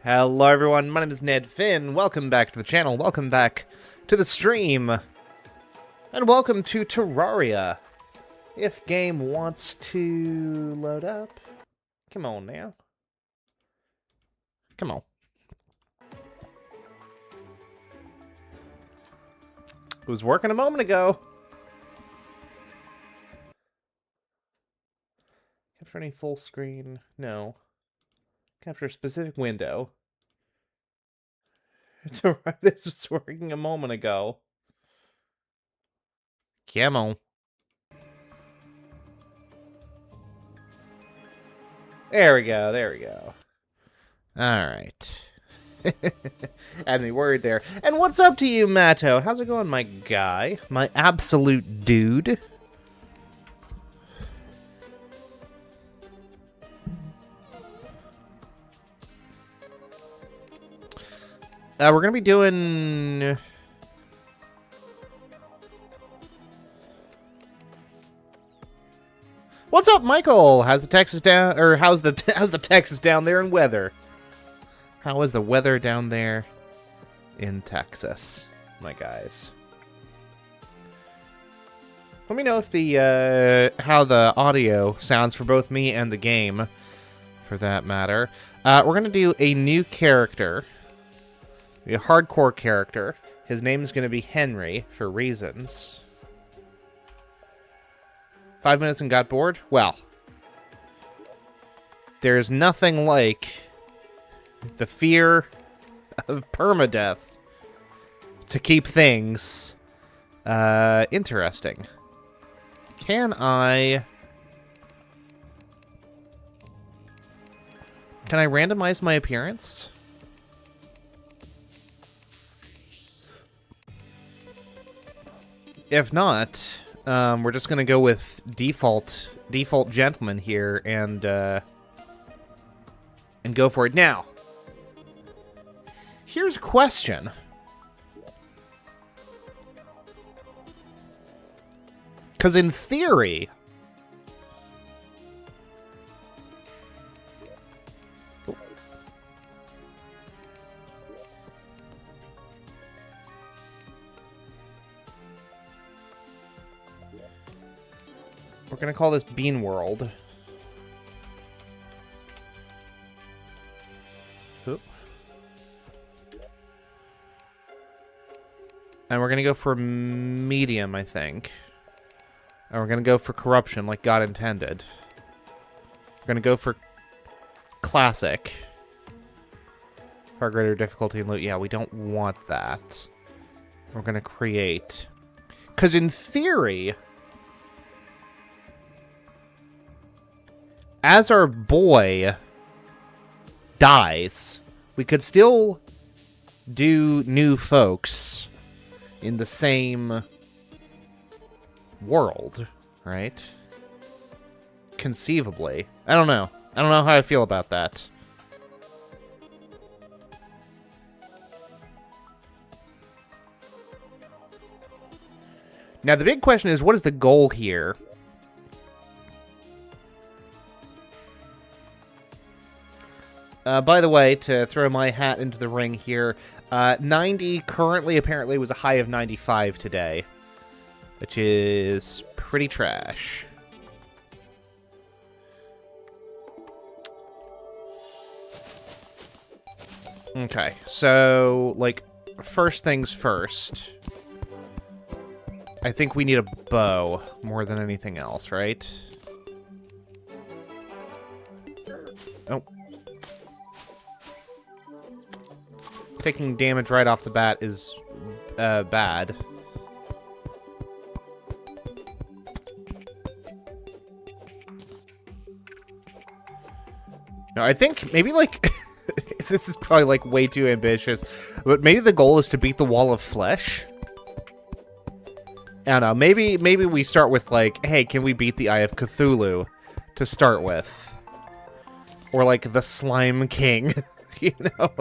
Hello everyone, my name is Ned Finn. Welcome back to the channel, welcome back to the stream, and welcome to Terraria. If game wants to load up, come on now. Come on. It was working a moment ago. Capture any full screen? No. Capture a specific window. This was working a moment ago. Come on. There we go, there we go. Alright. Had me worried there. And what's up to you, Matto? How's it going, my guy? My absolute dude? We're gonna be doing... What's up, Michael? How's the Texas down, or how's the Texas down there in weather? How is the weather down there in Texas, my guys? Let me know if the how the audio sounds for both me and the game, for that matter. We're gonna do a new character. A hardcore character. His name is going to be Henry, for reasons. 5 minutes and got bored? Well, there's nothing like the fear of permadeath to keep things interesting. Can I randomize my appearance? If not, we're just gonna go with default gentleman here and go for it. Now, here's a question. Because in theory, we're gonna call this Bean World. Oop. And we're gonna go for medium, I think. And we're gonna go for corruption, like God intended. We're gonna go for classic. Far greater difficulty and loot. Yeah, we don't want that. We're gonna create. Because in theory, as our boy dies, we could still do new folks in the same world, right? Conceivably. I don't know. I don't know how I feel about that. Now, the big question is, what is the goal here? By the way, to throw my hat into the ring here, 90 currently apparently was a high of 95 today, which is pretty trash. Okay, so, like, first things first. I think we need a bow more than anything else, right? Oh. Taking damage right off the bat is bad. No, I think maybe like this is probably like way too ambitious, but maybe the goal is to beat the wall of flesh. I don't know. Maybe we start with like, hey, can we beat the Eye of Cthulhu to start with, or like the Slime King, you know.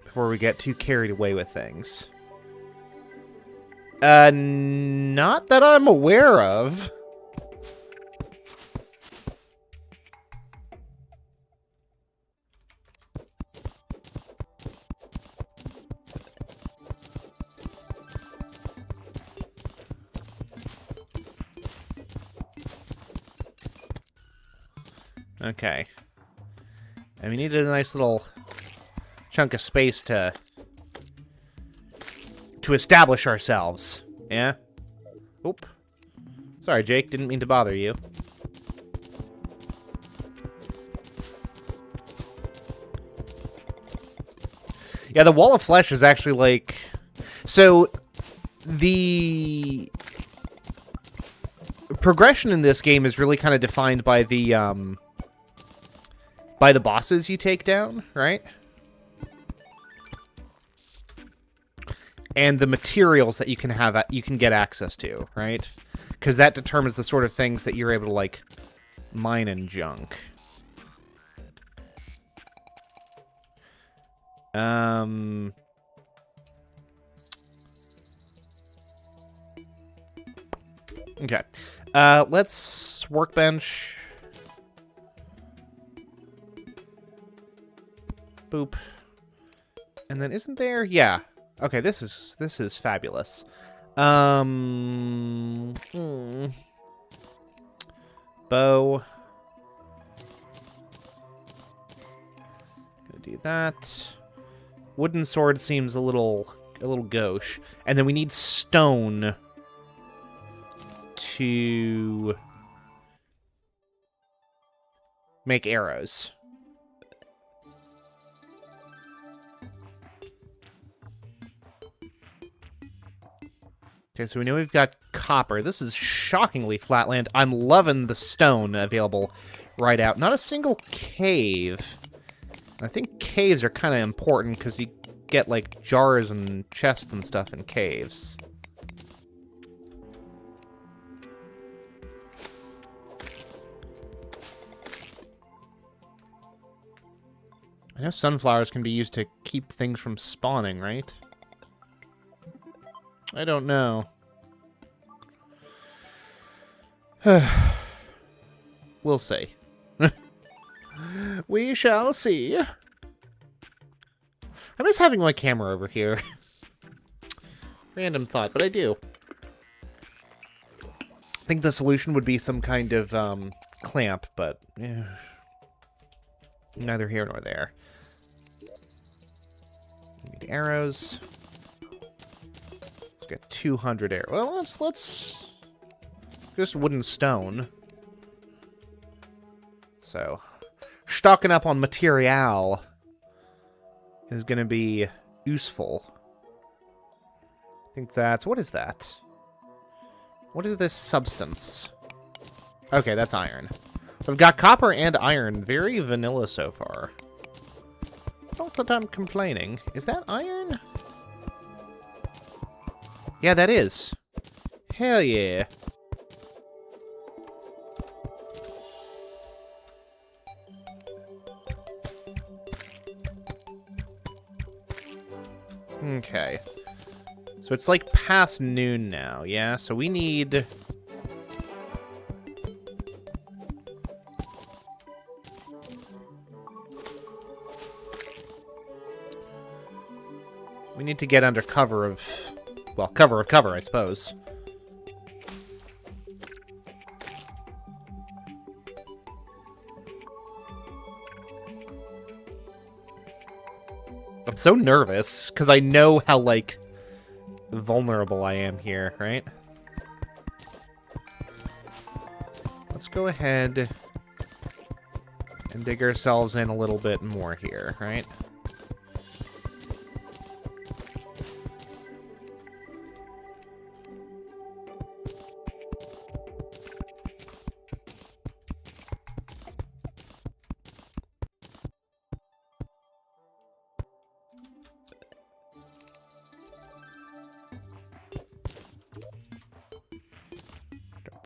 Before we get too carried away with things. Not that I'm aware of. Okay. And we needed a nice little chunk of space to establish ourselves. Yeah? Oop. Sorry, Jake. Didn't mean to bother you. Yeah, the wall of flesh is actually like... So, the progression in this game is really kind of defined by the bosses you take down, right? And the materials that you can get access to, right? Because that determines the sort of things that you're able to, like, mine and junk. Okay. Let's workbench. Boop. And then isn't there? Yeah. Okay, this is fabulous. Bow. Gonna do that. Wooden sword seems a little gauche. And then we need stone to make arrows. Okay, so we know we've got copper. This is shockingly flat land. I'm loving the stone available right out. Not a single cave. I think caves are kind of important because you get, like, jars and chests and stuff in caves. I know sunflowers can be used to keep things from spawning, right? I don't know. We'll see. We shall see. I'm just having my camera over here. Random thought, but I do. I think the solution would be some kind of clamp, but neither here nor there. We need arrows. Let's get 200 arrows. Well, let's just wooden stone. So, stocking up on material is going to be useful. I think that's... What is that? What is this substance? Okay, that's iron. So I've got copper and iron. Very vanilla so far. Not that I'm complaining. Is that iron? Yeah, that is. Hell yeah. Okay. So it's like past noon now, yeah? So we need... We need to get under cover of... Well, cover of cover, I suppose. I'm so nervous, because I know how, like, vulnerable I am here, right? Let's go ahead and dig ourselves in a little bit more here, right?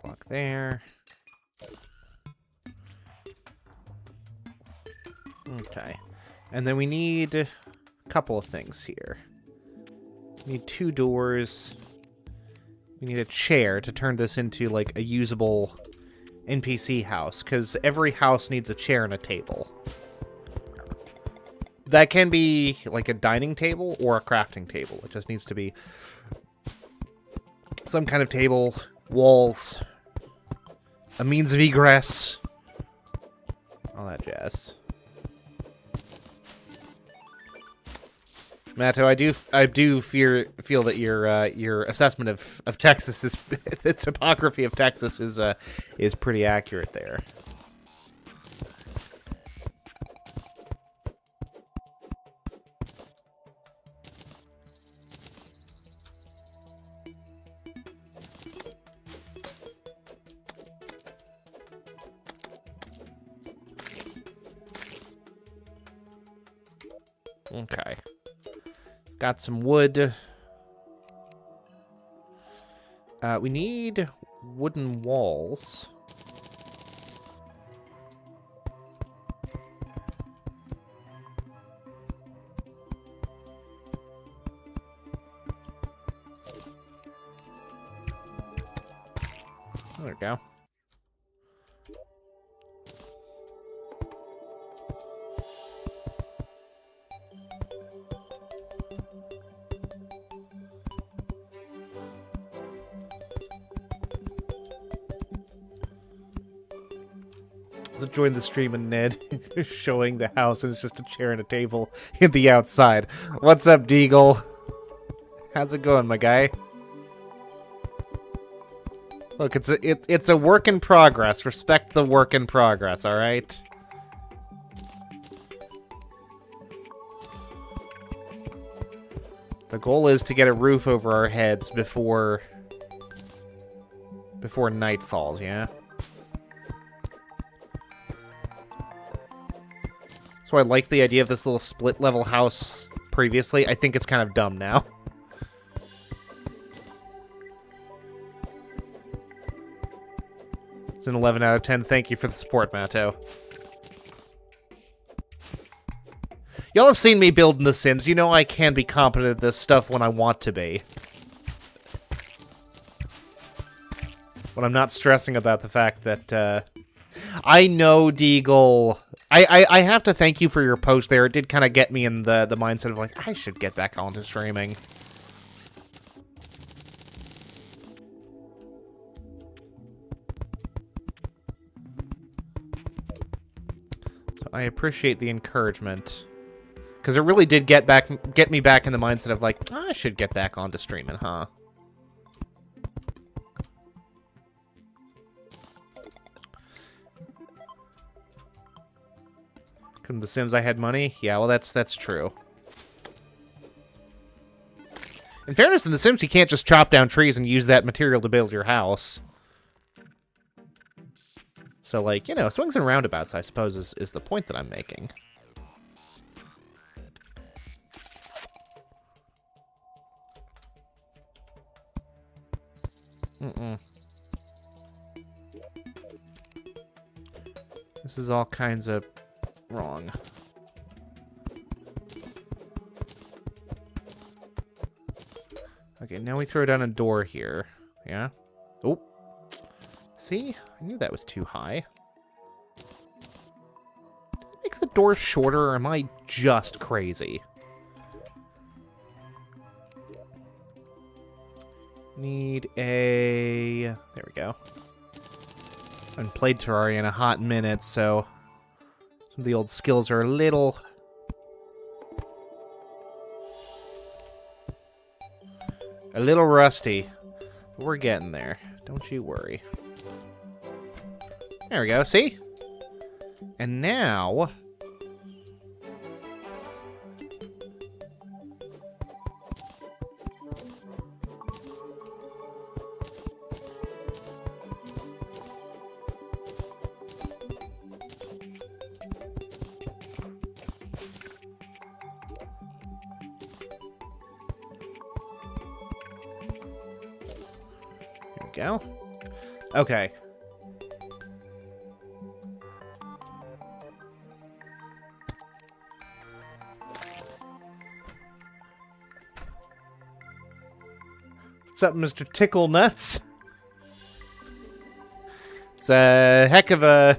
Block there. Okay. And then we need a couple of things here. We need 2 doors. We need a chair to turn this into, like, a usable NPC house, because every house needs a chair and a table. That can be, like, a dining table or a crafting table. It just needs to be some kind of table, walls, a means of egress. all that jazz. Matto, I do feel that your assessment of Texas is the topography of Texas is pretty accurate there. Okay. Got some wood. We need wooden walls. There we go. Join the stream and Ned showing the house, and it's just a chair and a table in the outside. What's up, Deagle? How's it going, my guy? Look, it's a work in progress. Respect the work in progress, all right? The goal is to get a roof over our heads before night falls, yeah? So I like the idea of this little split-level house previously. I think it's kind of dumb now. It's an 11 out of 10. Thank you for the support, Matto. Y'all have seen me build in The Sims. You know I can be competent at this stuff when I want to be. When I'm not stressing about the fact that, I know, Deagle. I have to thank you for your post there. It did kind of get me in the mindset of, like, I should get back onto streaming. So I appreciate the encouragement. Because it really did get me back in the mindset of, like, I should get back onto streaming, huh? In The Sims I had money? Yeah, well, that's true. In fairness, in The Sims, you can't just chop down trees and use that material to build your house. So, like, you know, swings and roundabouts, I suppose, is the point that I'm making. This is all kinds of wrong. Okay, now we throw down a door here. Yeah? Oh. See? I knew that was too high. Makes the door shorter, or am I just crazy? Need a... There we go. I haven't played Terraria in a hot minute, so... Some of the old skills are a little rusty. But we're getting there. Don't you worry. There we go, see? And now... Go. Okay. What's up, Mr. Tickle Nuts? It's a heck of a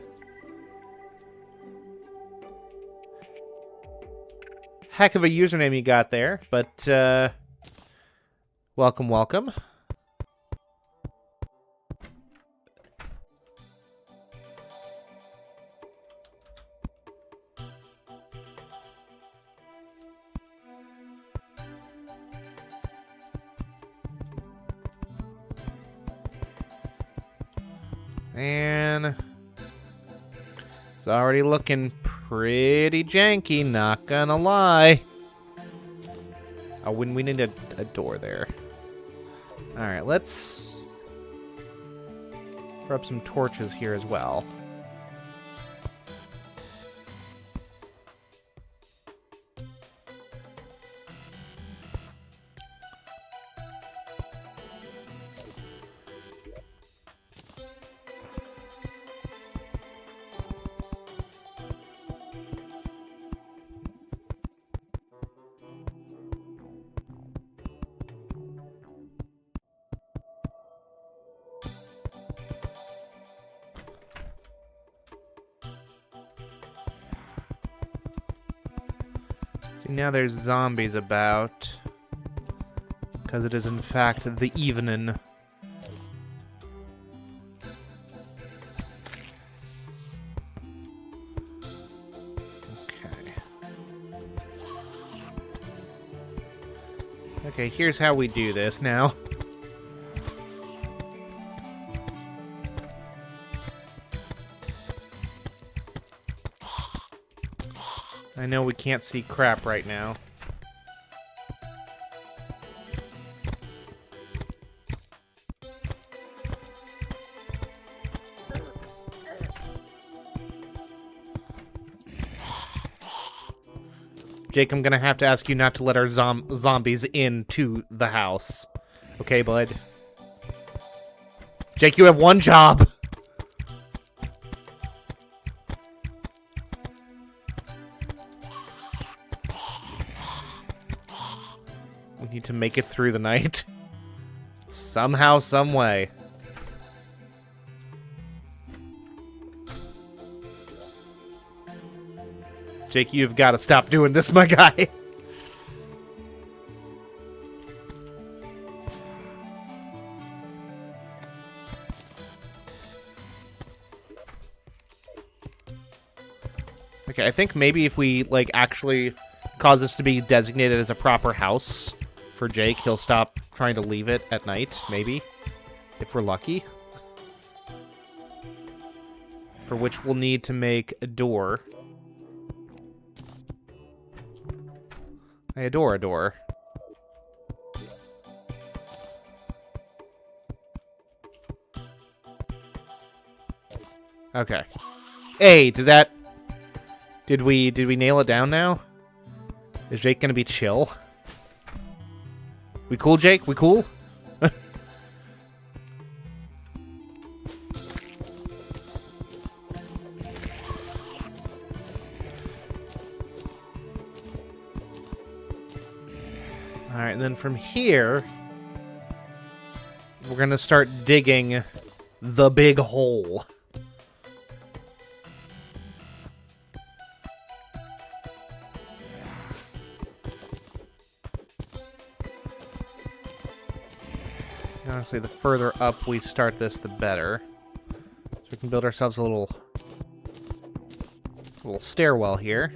username you got there, but welcome, welcome. And it's already looking pretty janky, not gonna lie. Oh, when we need a door there. Alright, let's throw up some torches here as well. See, now there's zombies about. Because it is, in fact, the evening. Okay. Okay, here's how we do this now. I know we can't see crap right now. Jake, I'm gonna have to ask you not to let our zombies into the house. Okay, bud? Jake, you have one job! We need to make it through the night. Somehow, some way. Jake, you've got to stop doing this, my guy. Okay, I think maybe if we, like, actually cause this to be designated as a proper house for Jake, he'll stop trying to leave it at night, maybe. If we're lucky. For which we'll need to make a door. I adore a door. Okay. Hey, did we nail it down now? Is Jake gonna be chill? We cool, Jake? We cool? Alright, and then from here, we're gonna start digging the big hole. Honestly, the further up we start this, the better. So we can build ourselves a little stairwell here.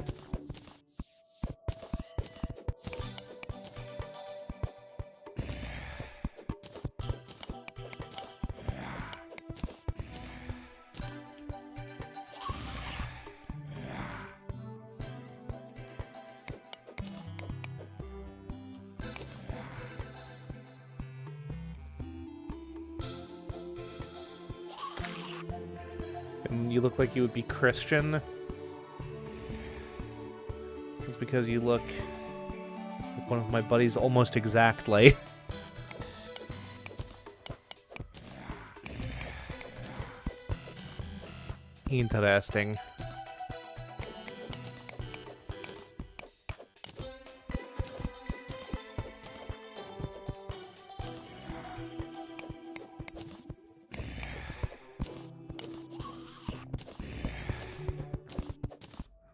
And you look like you would be Christian. It's because you look like one of my buddies almost exactly. Interesting.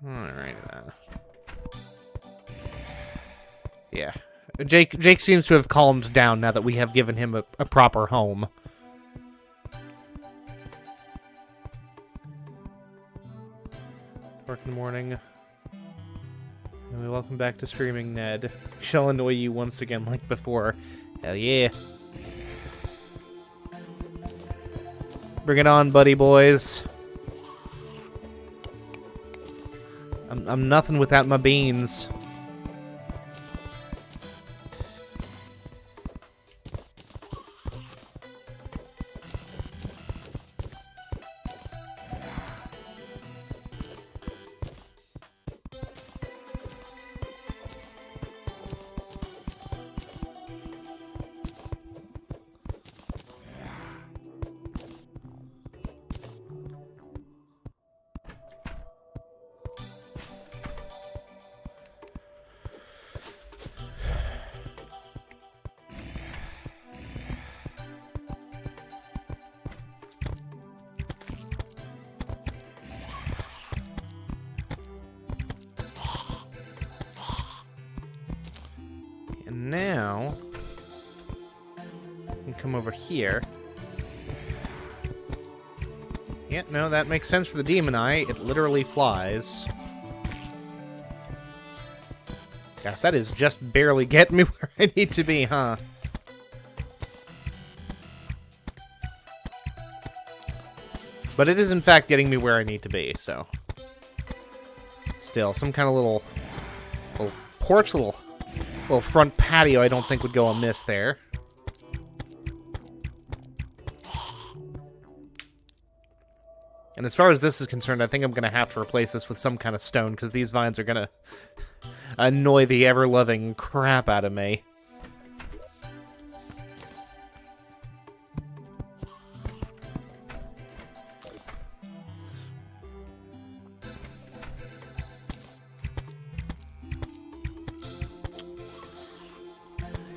Alright then. Yeah. Jake seems to have calmed down now that we have given him a proper home. Work in the morning. And we welcome back to streaming, Ned. Shall annoy you once again like before. Hell yeah. Bring it on, buddy boys. I'm nothing without my beans. Now, we can come over here. Yeah, no, that makes sense for the demon eye. It literally flies. Gosh, that is just barely getting me where I need to be, huh? But it is, in fact, getting me where I need to be, so... Still, some kind of little porch, little front patio I don't think would go amiss there. And as far as this is concerned, I think I'm going to have to replace this with some kind of stone, because these vines are going to annoy the ever-loving crap out of me.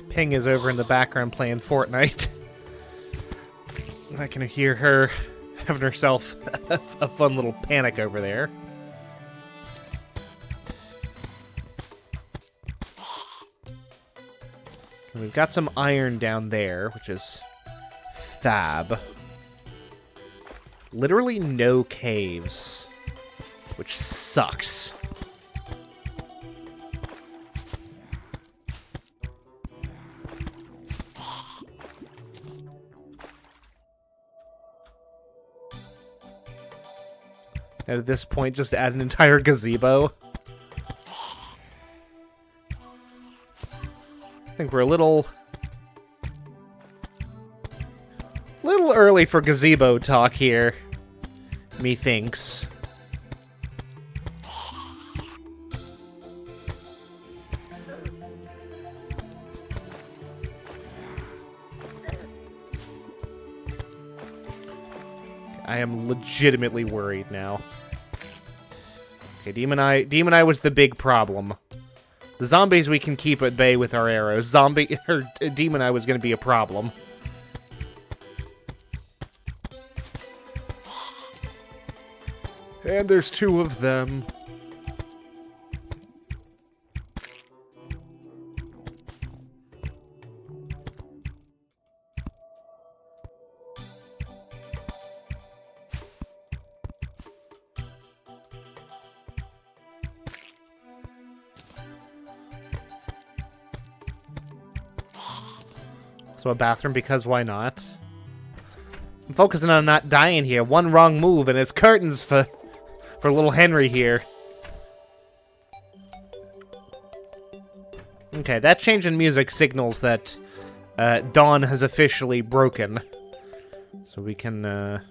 Ping is over in the background playing Fortnite. I can hear her having herself a fun little panic over there. And we've got some iron down there, which is fab. Literally no caves, which sucks. And at this point, just add an entire gazebo. I think we're a little early for gazebo talk here, methinks. I am legitimately worried now. Okay, Demon Eye was the big problem. The zombies we can keep at bay with our arrows. Demon Eye was going to be a problem. And there's two of them. So a bathroom, because why not? I'm focusing on not dying here. One wrong move and it's curtains for little Henry here. Okay, that change in music signals that dawn has officially broken. So we can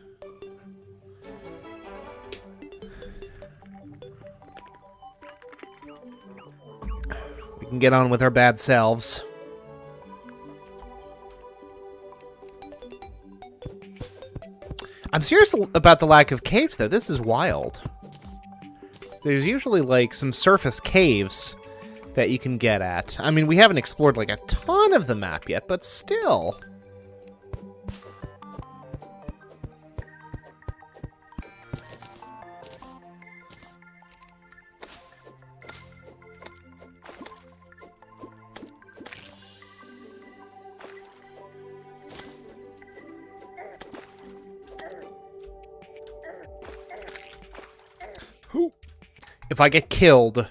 get on with our bad selves. I'm serious about the lack of caves, though. This is wild. There's usually, like, some surface caves that you can get at. I mean, we haven't explored, like, a ton of the map yet, but still. If I get killed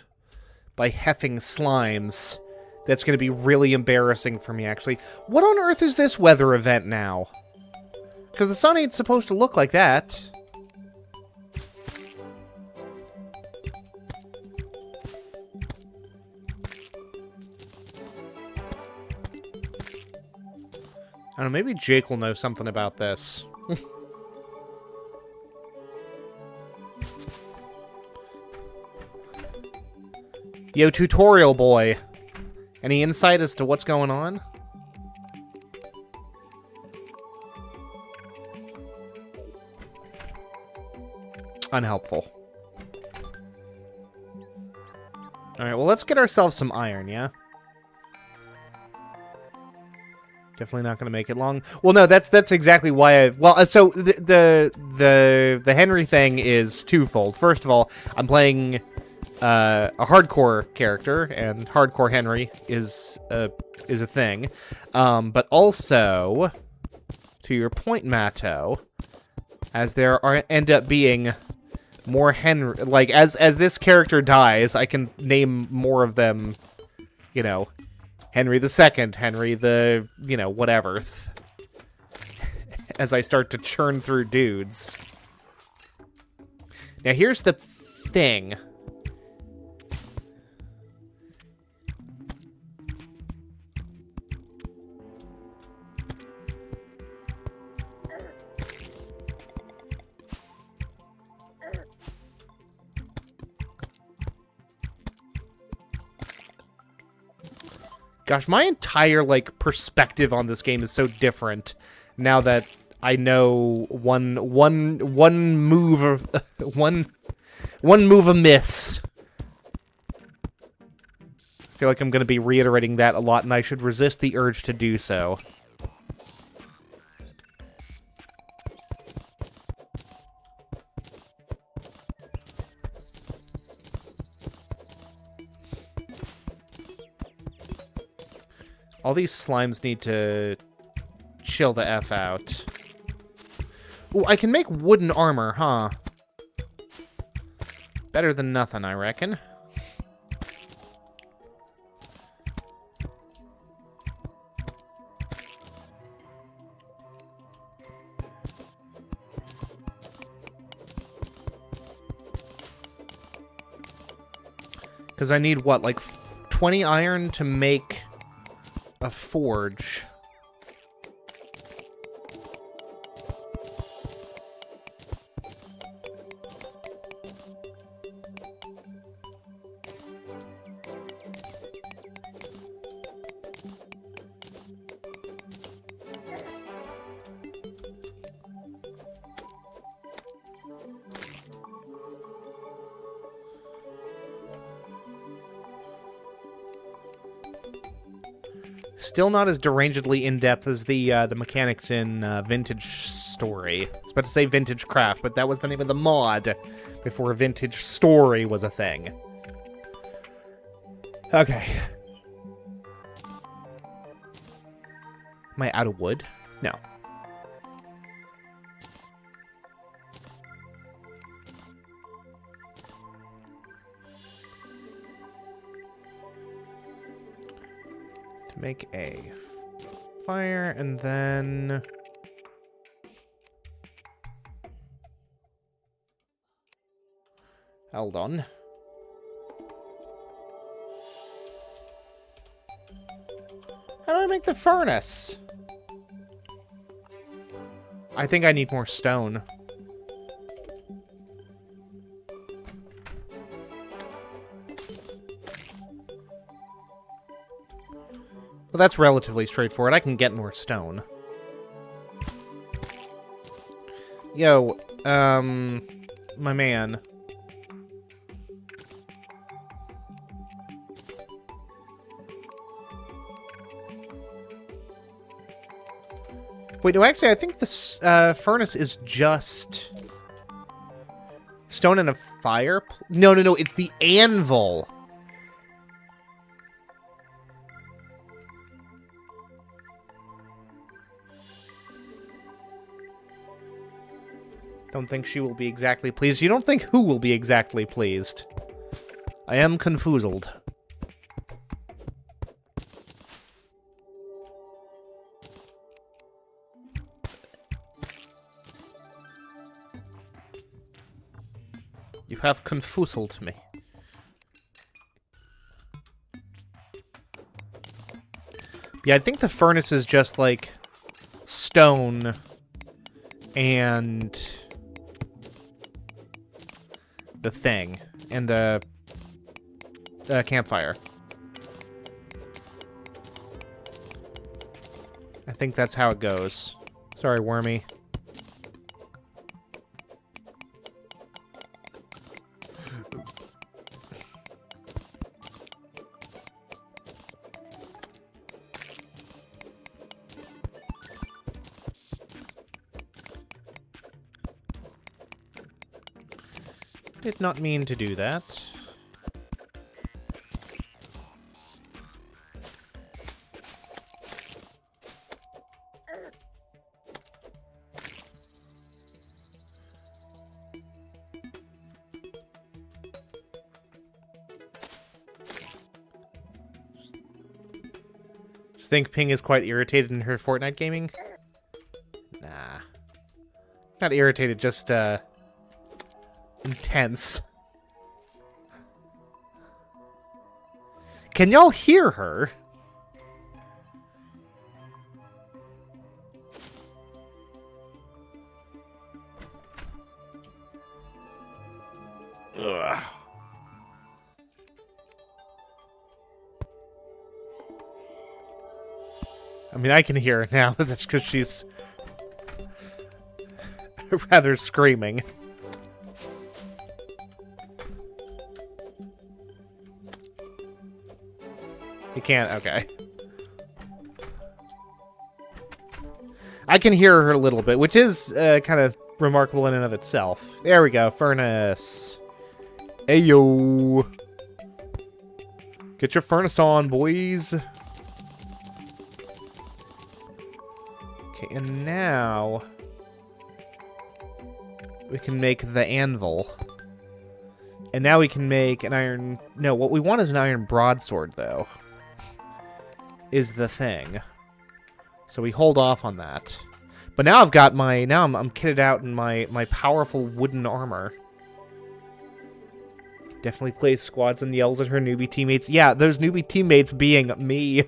by heffing slimes, that's going to be really embarrassing for me, actually. What on earth is this weather event now? Because the sun ain't supposed to look like that. I don't know, maybe Jake will know something about this. Yo, tutorial boy. Any insight as to what's going on? Unhelpful. Alright, well, let's get ourselves some iron, yeah? Definitely not going to make it long. Well, no, that's exactly why I... Well, so the Henry thing is twofold. First of all, I'm playing a hardcore character, and hardcore Henry is a thing. But also, to your point, Matto, as there end up being more Henry... Like, as this character dies, I can name more of them, you know... Henry the Second, Henry the, you know, whatever. As I start to churn through dudes. Now, here's the thing. Gosh, my entire, like, perspective on this game is so different now that I know one move amiss. I feel like I'm going to be reiterating that a lot, and I should resist the urge to do so. All these slimes need to chill the F out. Ooh, I can make wooden armor, huh? Better than nothing, I reckon. Because I need, what, like 20 iron to make... a forge. Still not as derangedly in-depth as the mechanics in Vintage Story. I was about to say Vintage Craft, but that was the name of the mod before Vintage Story was a thing. Okay. Am I out of wood? No. Make a fire, and then... Hold on. How do I make the furnace? I think I need more stone. Well, that's relatively straightforward. I can get more stone. Yo, my man. Wait, no, actually, I think this furnace is just stone and a fire. No, it's the anvil. Don't think she will be exactly pleased. You don't think who will be exactly pleased? I am confoozled. have confused me. Yeah, I think the furnace is just, like, stone and the thing. And the campfire. I think that's how it goes. Sorry, Wormy. Did not mean to do that. Think Ping is quite irritated in her Fortnite gaming? Nah. Not irritated, just, intense. Can y'all hear her? Ugh. I mean, I can hear her now, but that's because she's rather screaming. You can't? Okay. I can hear her a little bit, which is kind of remarkable in and of itself. There we go, furnace. Ayo. Get your furnace on, boys. And now we can make the anvil. And now we can make an iron... No, what we want is an iron broadsword, though. Is the thing. So we hold off on that. But now I've got my... Now I'm kitted out in my powerful wooden armor. Definitely plays squads and yells at her newbie teammates. Yeah, those newbie teammates being me.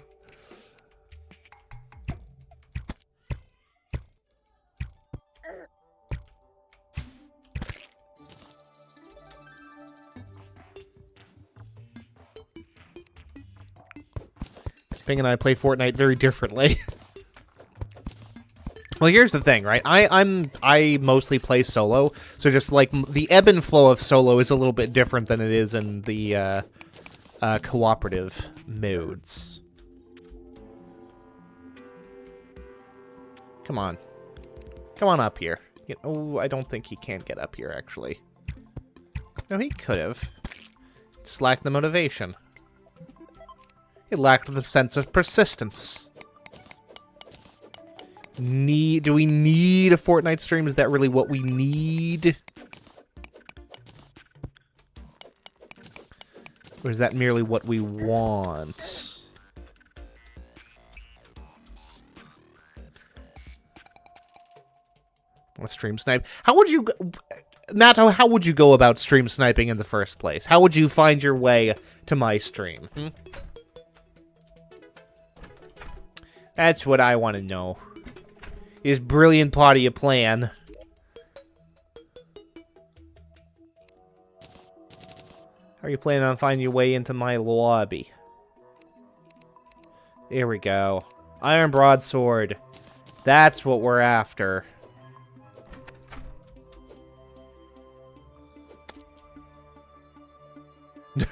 Ping and I play Fortnite very differently. Well, here's the thing, right? I mostly play solo, so just like the ebb and flow of solo is a little bit different than it is in the cooperative modes. Come on, come on up here. Oh, I don't think he can get up here actually. No, he could have. Just lacked the motivation. It lacked the sense of persistence. Do we need a Fortnite stream? Is that really what we need? Or is that merely what we want? A stream snipe? How would you... Nato, how would you go about stream sniping in the first place? How would you find your way to my stream? That's what I want to know. Is brilliant part of your plan. How are you planning on finding your way into my lobby? There we go. Iron broadsword. That's what we're after.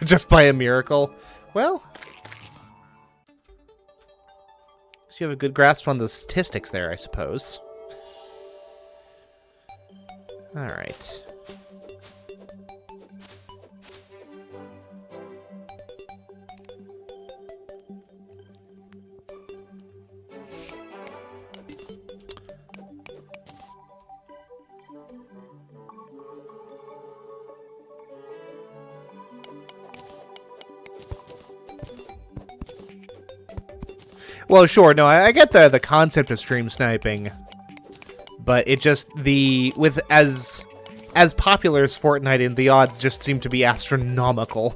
Just by a miracle? Well... You have a good grasp on the statistics there, I suppose. Alright. Well, sure, no, I get the concept of stream sniping, but it just, with as as popular as Fortnite, and the odds just seem to be astronomical.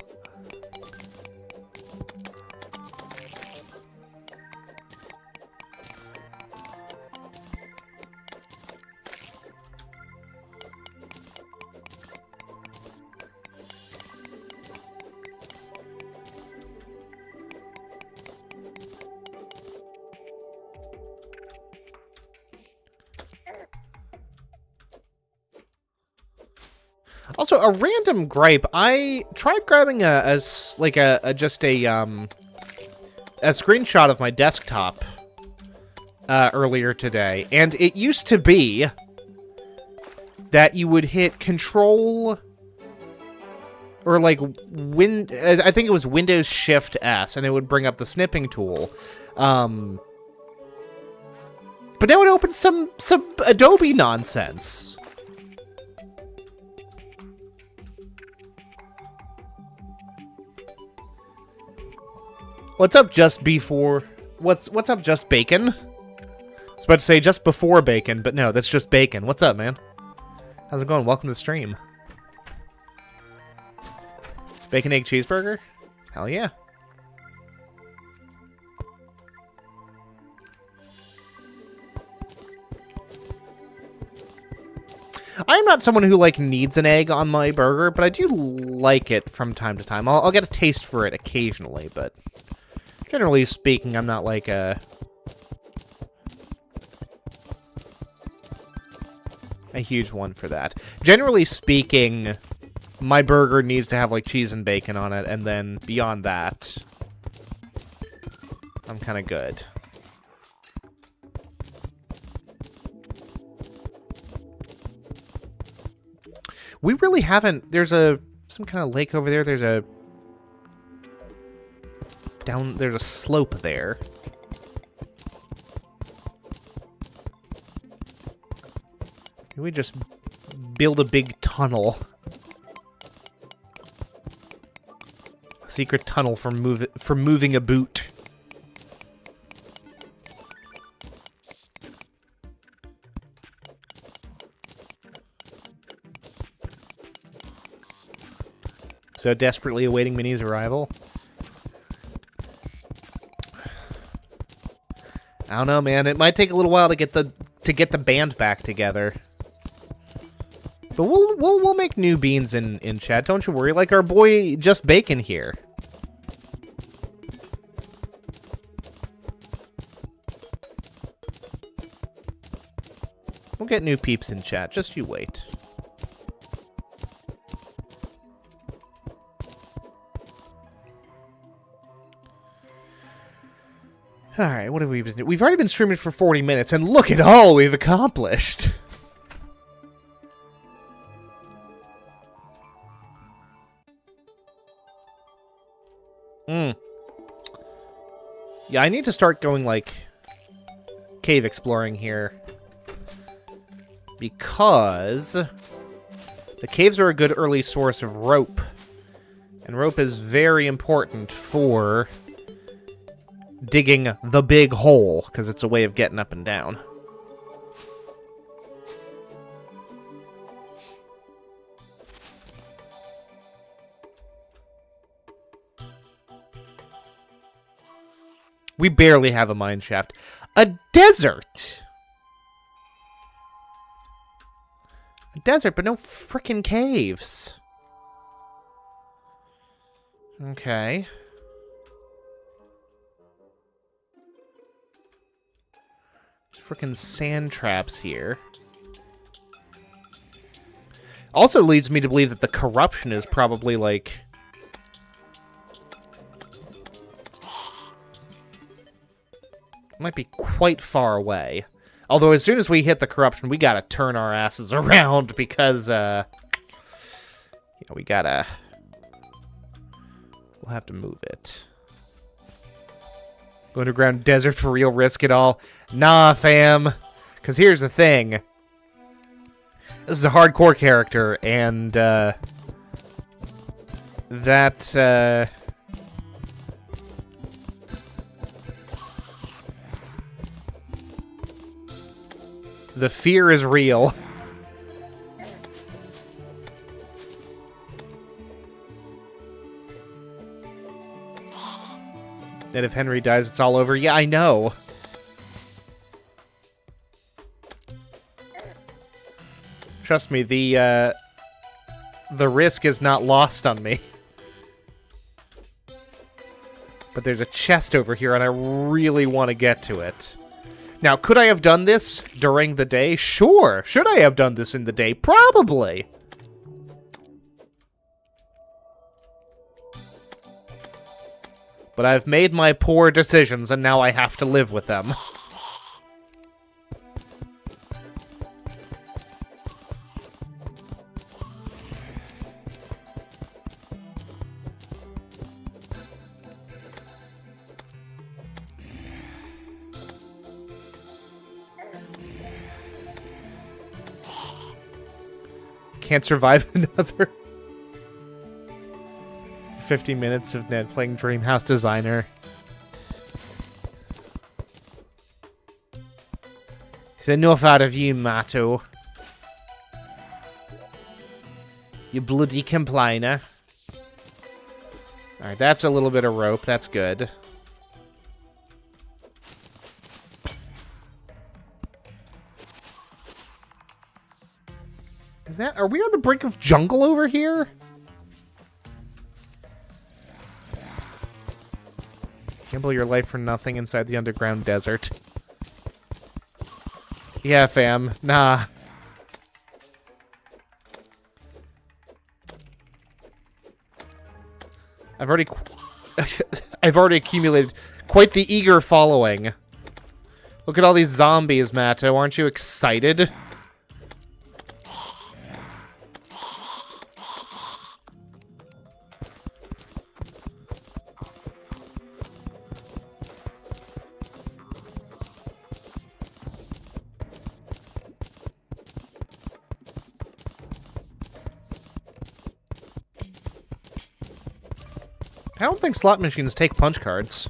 Also, a random gripe. I tried grabbing a screenshot of my desktop earlier today, and it used to be that you would hit Control or like I think it was Windows Shift S, and it would bring up the snipping tool. But now it opens some Adobe nonsense. What's up, just before? What's up, just bacon? I was about to say just before bacon, but no, that's just bacon. What's up, man? How's it going? Welcome to the stream. Bacon egg cheeseburger? Hell yeah. I'm not someone who, like, needs an egg on my burger, but I do like it from time to time. I'll get a taste for it occasionally, but generally speaking, I'm not like a huge one for that. Generally speaking, my burger needs to have, like, cheese and bacon on it, and then beyond that, I'm kind of good. We really haven't... There's some kind of lake over there. There's a slope there. Can we just build a big tunnel? A secret tunnel for moving a boot. So desperately awaiting Minnie's arrival. I don't know, man. It might take a little while to get the band back together. But we'll make new beans in chat. Don't you worry. Like our boy Just Bacon here. We'll get new peeps in chat. Just you wait. Alright, what have we been doing? We've already been streaming for 40 minutes, and look at all we've accomplished! Yeah, I need to start going, like, cave exploring here. Because the caves are a good early source of rope. And rope is very important for digging the big hole, because it's a way of getting up and down. We barely have a mine shaft. A desert! A desert, but no frickin' caves. Okay. Frickin' sand traps here. Also leads me to believe that the corruption is probably, like, might be quite far away. Although as soon as we hit the corruption, we gotta turn our asses around because, we'll have to move it. Underground desert for real, risk it all. Nah, fam. Because here's the thing. This is a hardcore character, and, the fear is real. And if Henry dies, it's all over. Yeah, I know. Trust me, the risk is not lost on me. But there's a chest over here, and I really want to get to it. Now, could I have done this during the day? Sure. Should I have done this in the day? Probably. But I've made my poor decisions, and now I have to live with them. Can't survive another 50 minutes of Ned playing Dreamhouse Designer. It's enough out of you, Matto. You bloody complainer. Alright, that's a little bit of rope. That's good. Are we on the brink of jungle over here? Gamble your life for nothing inside the underground desert. Yeah, fam. Nah. I've already accumulated quite the eager following. Look at all these zombies, Matto. Aren't you excited? I don't think slot machines take punch cards.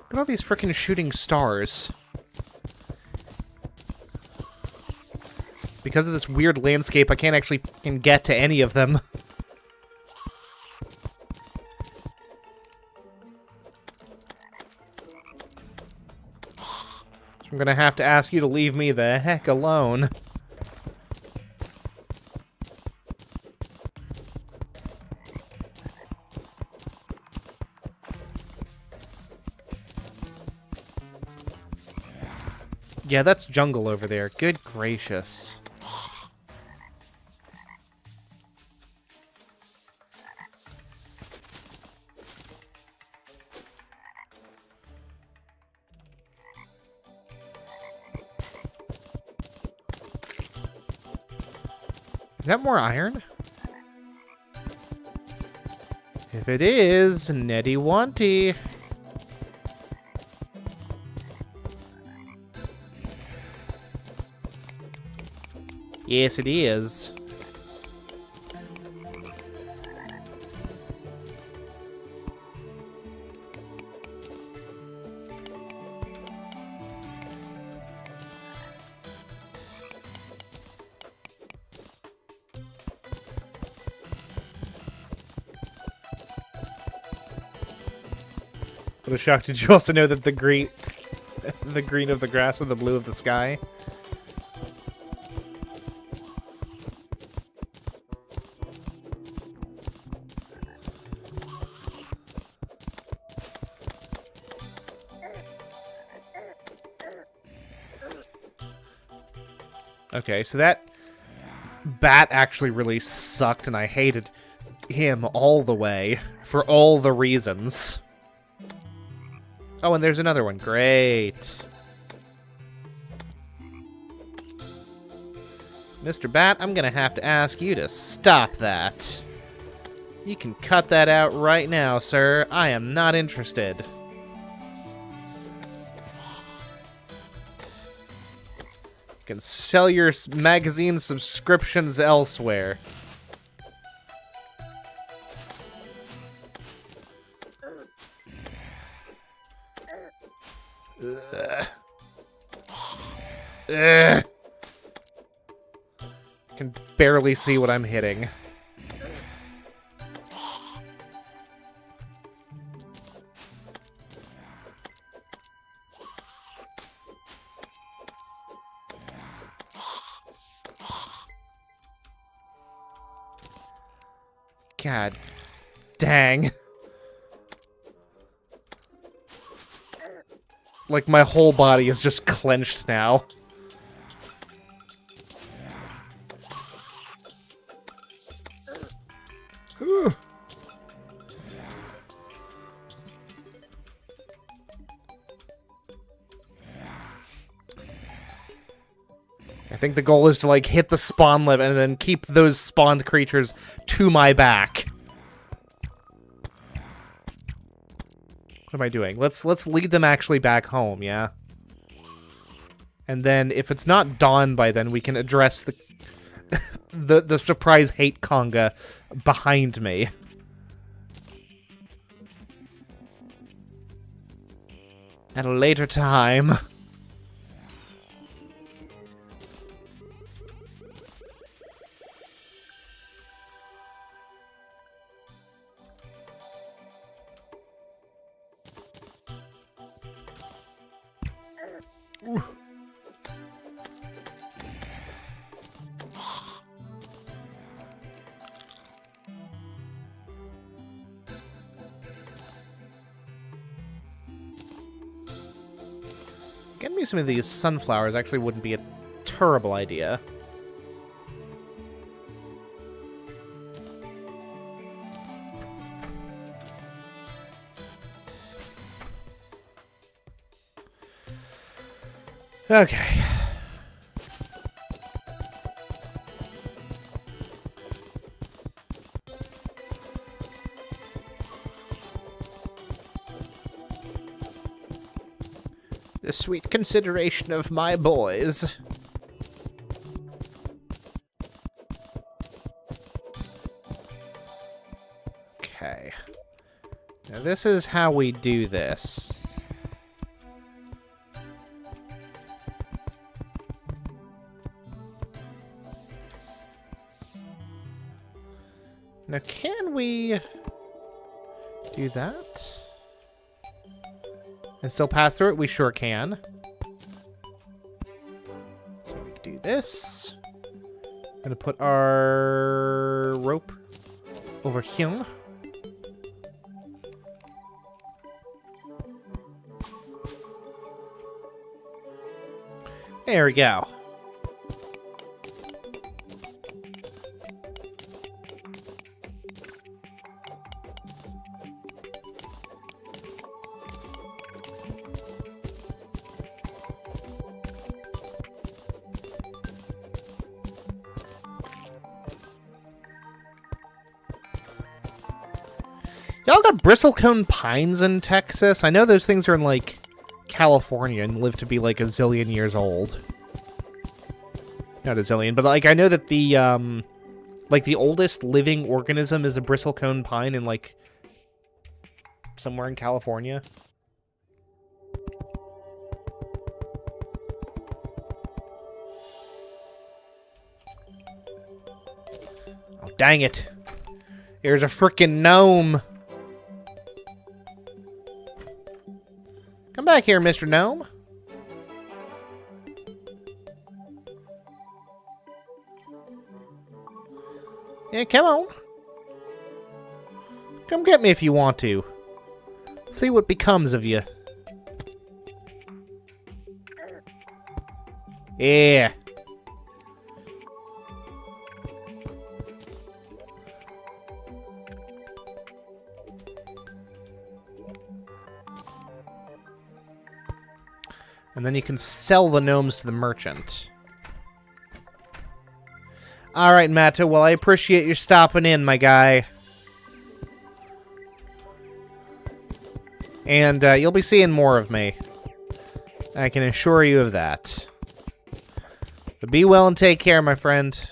Look at all these frickin' shooting stars. Because of this weird landscape, I can't actually fucking get to any of them. I'm gonna have to ask you to leave me the heck alone. Yeah, that's jungle over there. Good gracious. Is that more iron? If it is, Netty Wanty. Yes, it is. What a shock. Did you also know that the green of the grass and the blue of the sky? Okay, so that bat actually really sucked, and I hated him all the way for all the reasons. Oh, and there's another one. Great. Mr. Bat, I'm gonna have to ask you to stop that. You can cut that out right now, sir. I am not interested. You can sell your magazine subscriptions elsewhere. Ugh. Ugh. I can barely see what I'm hitting. God dang. Like, my whole body is just clenched now. I think the goal is to, like, hit the spawn limit and then keep those spawned creatures to my back. What am I doing? Let's lead them actually back home, yeah? And then, if it's not dawn by then, we can address the the surprise hate conga behind me. At a later time. Getting me some of these sunflowers actually wouldn't be a terrible idea. Okay. The sweet consideration of my boys. Okay. Now this is how we do this. Now can we do that? And still pass through it? We sure can. So we can do this. I'm gonna put our rope over here. There we go. Y'all got bristlecone pines in Texas? I know those things are in, like, California and live to be, like, a zillion years old. Not a zillion, but, like, I know that the, like, the oldest living organism is a bristlecone pine in, like, somewhere in California. Oh, dang it. Here's a frickin' gnome. Come back here, Mr. Gnome. Yeah, come on. Come get me if you want to. See what becomes of you. Yeah. And then you can sell the gnomes to the merchant. Alright, Matta. Well, I appreciate you stopping in, my guy. And you'll be seeing more of me. I can assure you of that. But be well and take care, my friend.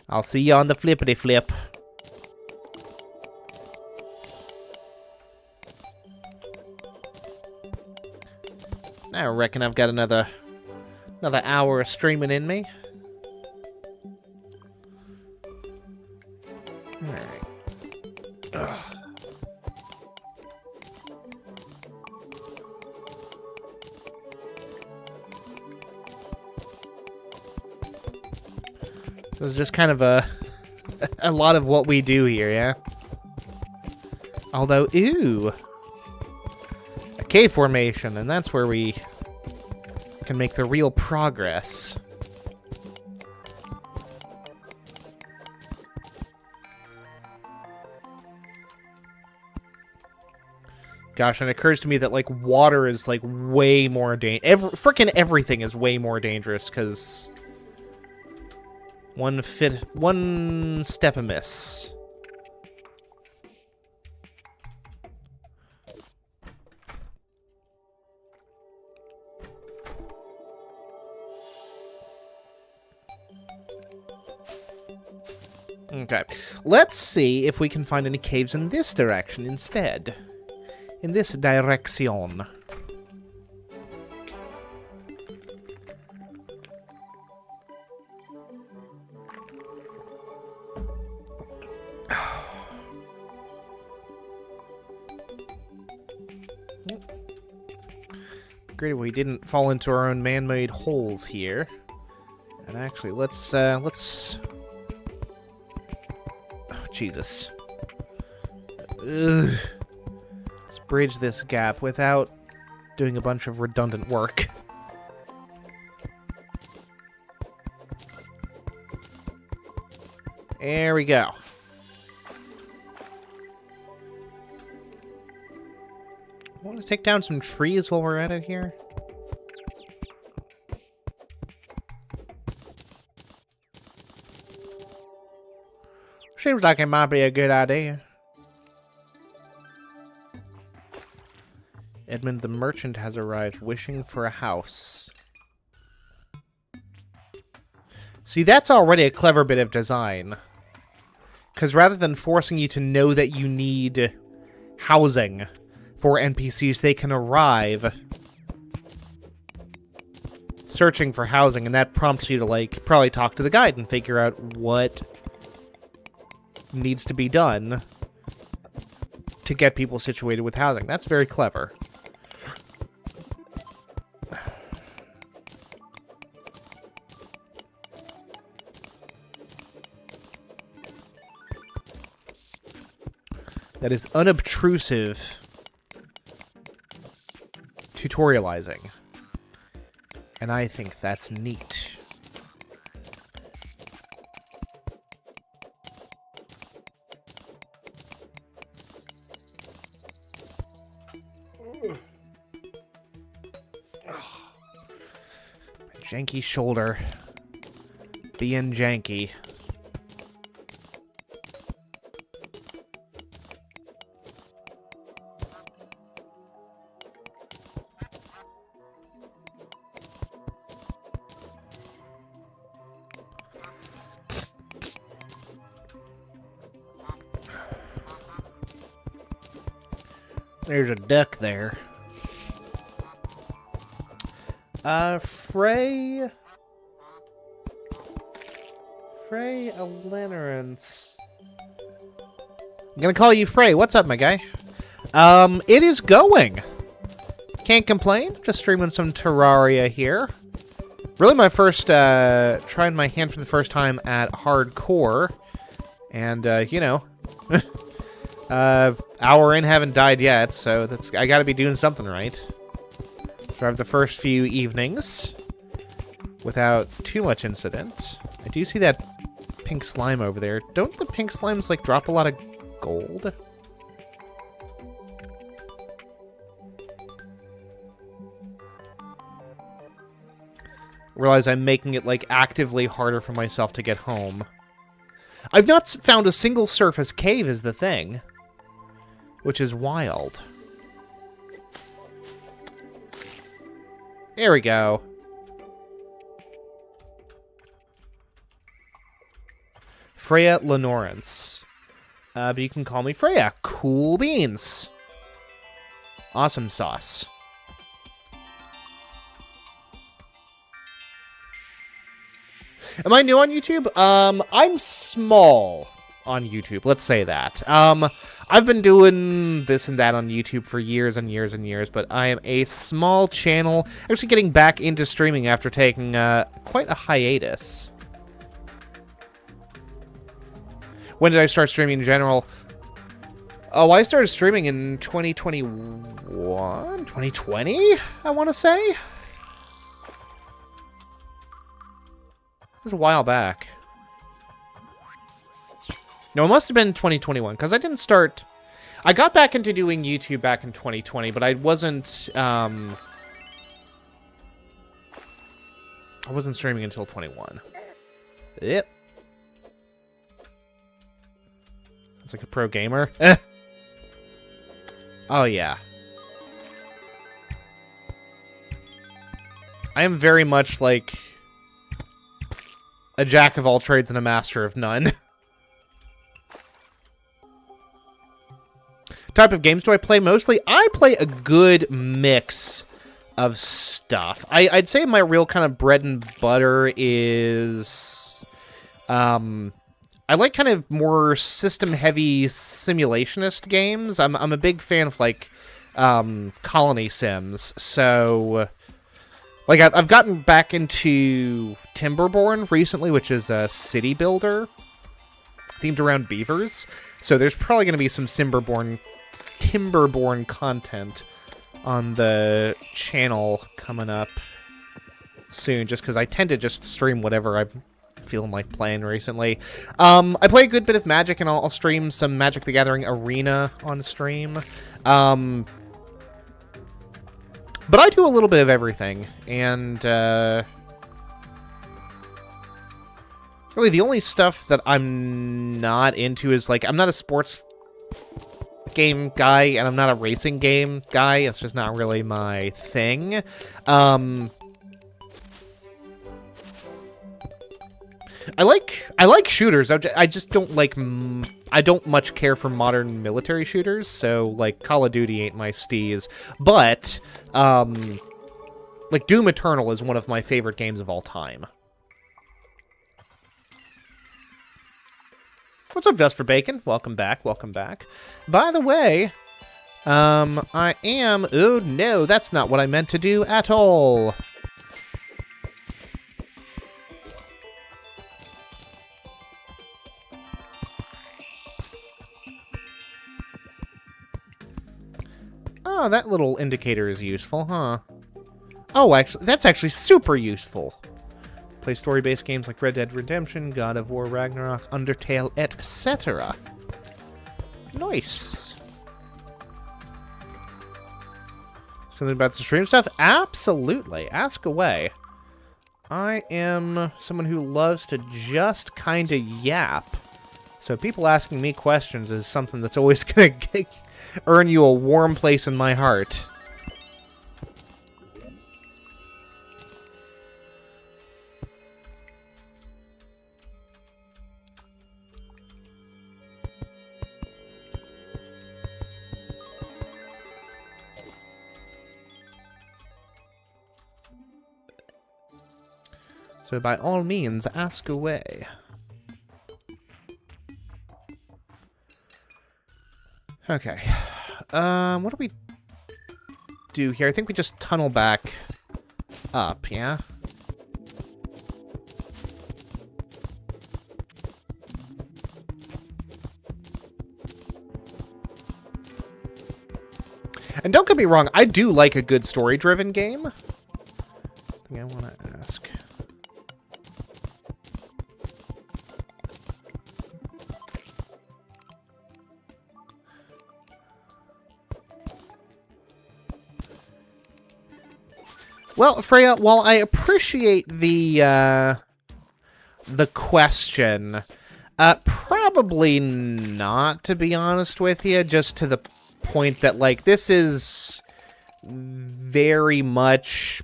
I'll see you on the flippity flip. I reckon I've got another hour of streaming in me. Alright. This is just kind of a lot of what we do here, yeah? Although, ooh! A cave formation, and that's where we can make the real progress. Gosh, and it occurs to me that, like, water is, like, way more dangerous. Frickin' everything is way more dangerous, because one step amiss. Okay, let's see if we can find any caves in this direction instead. In this direction. Great if we didn't fall into our own man-made holes here. And actually, let's oh, Jesus. Ugh. Let's bridge this gap without doing a bunch of redundant work. There we go. Want to take down some trees while we're at it here? Seems like it might be a good idea. Edmund the merchant has arrived, wishing for a house. See, that's already a clever bit of design. Because rather than forcing you to know that you need housing for NPCs, they can arrive searching for housing, and that prompts you to, like, probably talk to the guide and figure out what needs to be done to get people situated with housing. That's very clever. That is unobtrusive tutorializing. And I think that's neat. Janky shoulder. Being janky. There's a duck there. Frey Alenarance. I'm gonna call you Frey. What's up, my guy? It is going. Can't complain. Just streaming some Terraria here. Really my first, trying my hand for the first time at Hardcore. And, you know. Hour in, haven't died yet, so I gotta be doing something right. Survived the first few evenings without too much incident. I do see that pink slime over there. Don't the pink slimes, like, drop a lot of gold? Realize I'm making it, like, actively harder for myself to get home. I've not found a single surface cave is the thing, which is wild. There we go. Freya Lenorance. But you can call me Freya. Cool beans. Awesome sauce. Am I new on YouTube? I'm small on YouTube. Let's say that. I've been doing this and that on YouTube for years and years and years, but I am a small channel. Actually getting back into streaming after taking quite a hiatus. When did I start streaming in general? Oh, I started streaming in 2021? 2020, I want to say? It was a while back. No, it must have been 2021, because I didn't start... I got back into doing YouTube back in 2020, but I wasn't, I wasn't streaming until 21. Yep. It's like a pro gamer. Oh, yeah. I am very much like a jack of all trades and a master of none. Type of games do I play mostly? I play a good mix of stuff. I'd say my real kind of bread and butter is... I like kind of more system-heavy simulationist games. I'm a big fan of, like, colony sims. So, like, I've gotten back into Timberborn recently, which is a city builder themed around beavers. So there's probably going to be some Timberborn content on the channel coming up soon, just because I tend to just stream whatever I'm feeling like playing recently. I play a good bit of Magic, and I'll stream some Magic the Gathering Arena on stream. But I do a little bit of everything, and really the only stuff that I'm not into is, like, I'm not a sports game guy, and I'm not a racing game guy. It's just not really my thing. I like shooters. I just don't like... I don't much care for modern military shooters, so, like, Call of Duty ain't my steez. But, like, Doom Eternal is one of my favorite games of all time. What's up, Just for Bacon? Welcome back, welcome back. By the way, I am... Oh, no, that's not what I meant to do at all. Oh, that little indicator is useful, huh? Oh, actually, that's actually super useful. Play story-based games like Red Dead Redemption, God of War, Ragnarok, Undertale, etc. Nice. Something about the stream stuff? Absolutely. Ask away. I am someone who loves to just kind of yap. So people asking me questions is something that's always going to earn you a warm place in my heart. So by all means, ask away. Okay. What do we do here? I think we just tunnel back up, yeah? And don't get me wrong, I do like a good story-driven game. I think I want to ask. Well, Freya, while I appreciate the question, probably not, to be honest with you, just to the point that, like, this is very much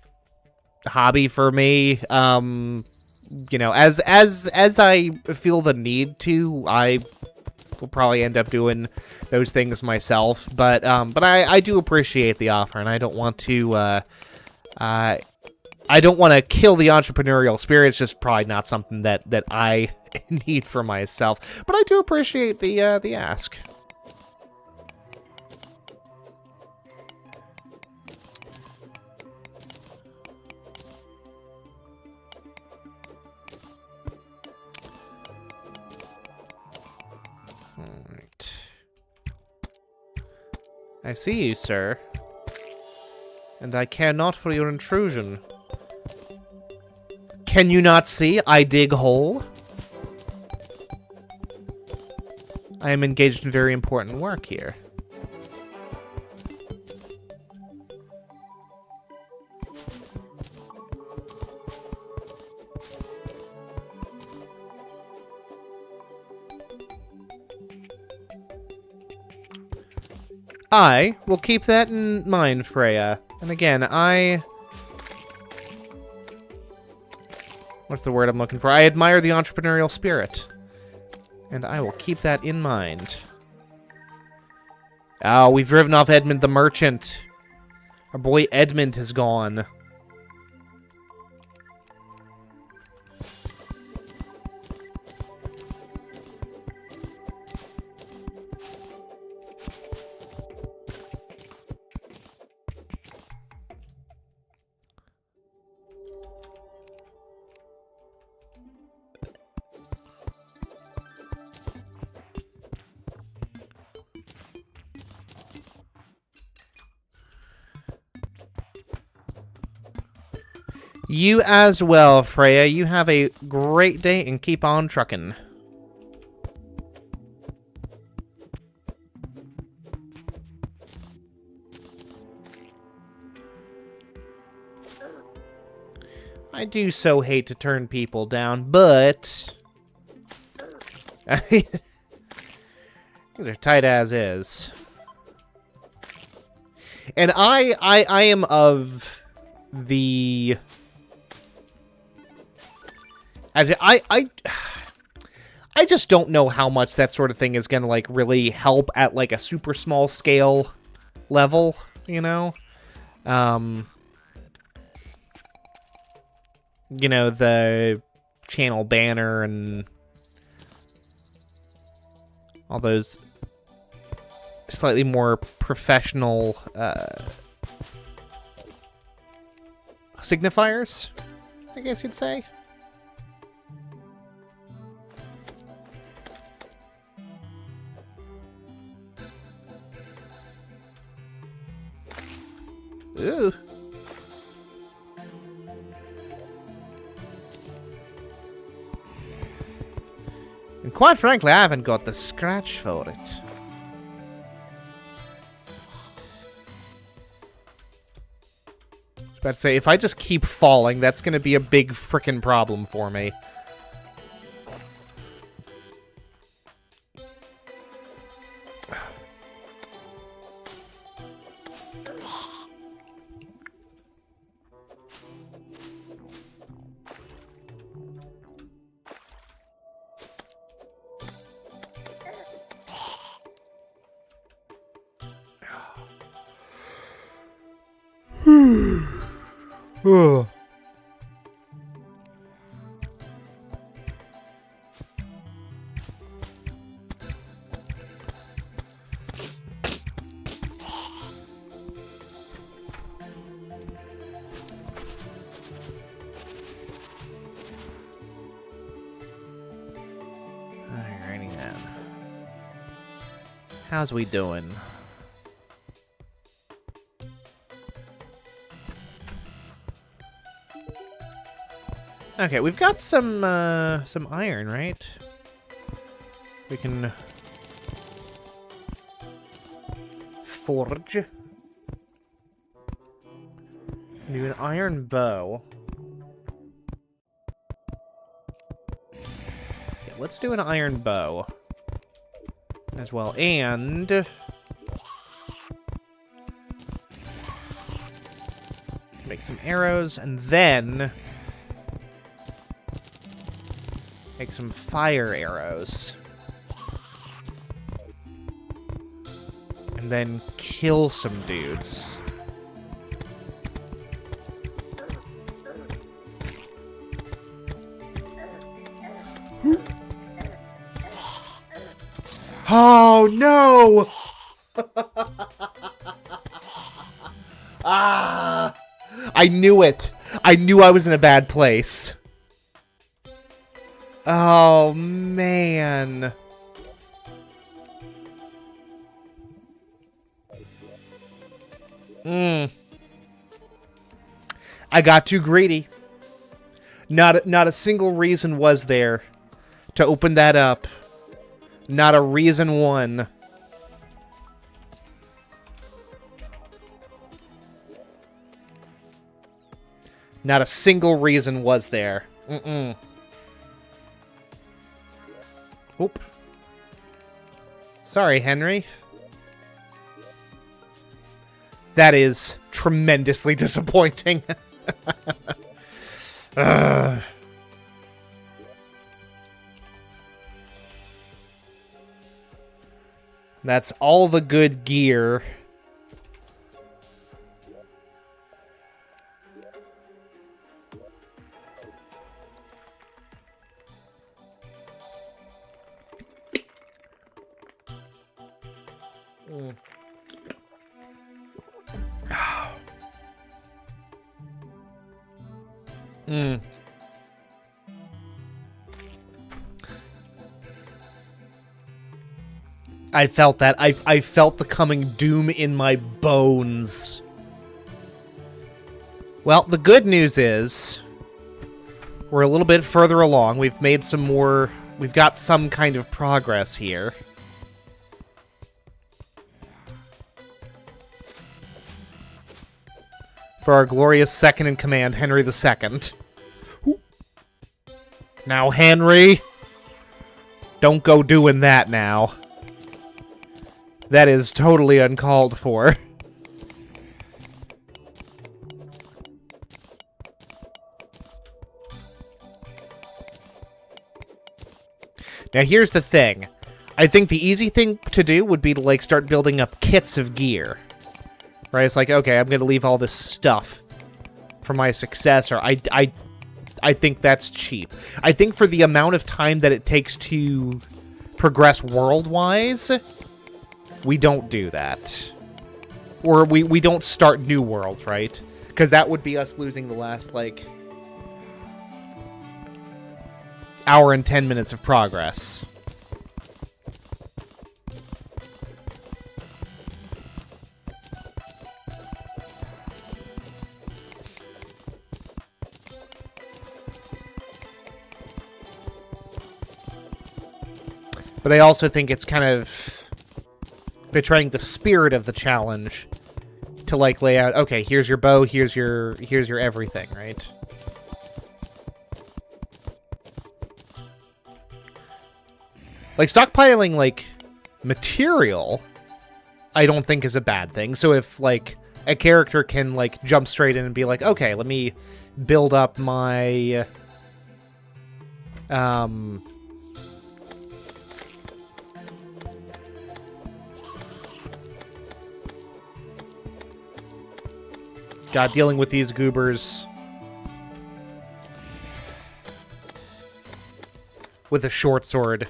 a hobby for me. You know, as I feel the need to, I will probably end up doing those things myself, but I do appreciate the offer, and I don't want to I don't want to kill the entrepreneurial spirit. It's just probably not something that I need for myself. But I do appreciate the ask. Alright. I see you, sir. And I care not for your intrusion. Can you not see? I dig hole. I am engaged in very important work here. I will keep that in mind, Freya. And again, what's the word I'm looking for? I admire the entrepreneurial spirit. And I will keep that in mind. Oh, we've driven off Edmund the Merchant. Our boy Edmund has gone. You as well, Freya. You have a great day and keep on trucking. I do so hate to turn people down, but they're tight as is. And I am of the... I just don't know how much that sort of thing is gonna, like, really help at, like, a super small scale level, you know? You know, the channel banner and all those slightly more professional, signifiers, I guess you'd say. Ooh. And quite frankly, I haven't got the scratch for it. I was about to say, if I just keep falling, that's going to be a big frickin' problem for me. Oh. Alrighty then. How's we doing? Okay, we've got some iron, right? We can forge. Do an iron bow. Yeah, let's do an iron bow as well, and make some arrows, and then make some fire arrows. And then kill some dudes. Oh, no! Ah! I knew it. I knew I was in a bad place. Oh, man. I got too greedy. Not a single reason was there to open that up. Not a reason one. Not a single reason was there. Oop. Sorry, Henry. That is tremendously disappointing. That's all the good gear. I felt that. I felt the coming doom in my bones. Well, the good news is we're a little bit further along. We've made some more... We've got some kind of progress here. For our glorious second-in-command, Henry II. Now, Henry, don't go doing that now. That is totally uncalled for. Now, here's the thing. I think the easy thing to do would be to, like, start building up kits of gear. Right? It's like, okay, I'm going to leave all this stuff for my successor. I think that's cheap. I think for the amount of time that it takes to progress world-wise, we don't do that. Or we don't start new worlds, right? Because that would be us losing the last, like, hour and 10 minutes of progress. But I also think it's kind of betraying the spirit of the challenge to, like, lay out, okay, here's your bow, here's your everything, right? Like, stockpiling, like, material, I don't think is a bad thing. So if, like, a character can, like, jump straight in and be like, okay, let me build up my, God, dealing with these goobers with a short sword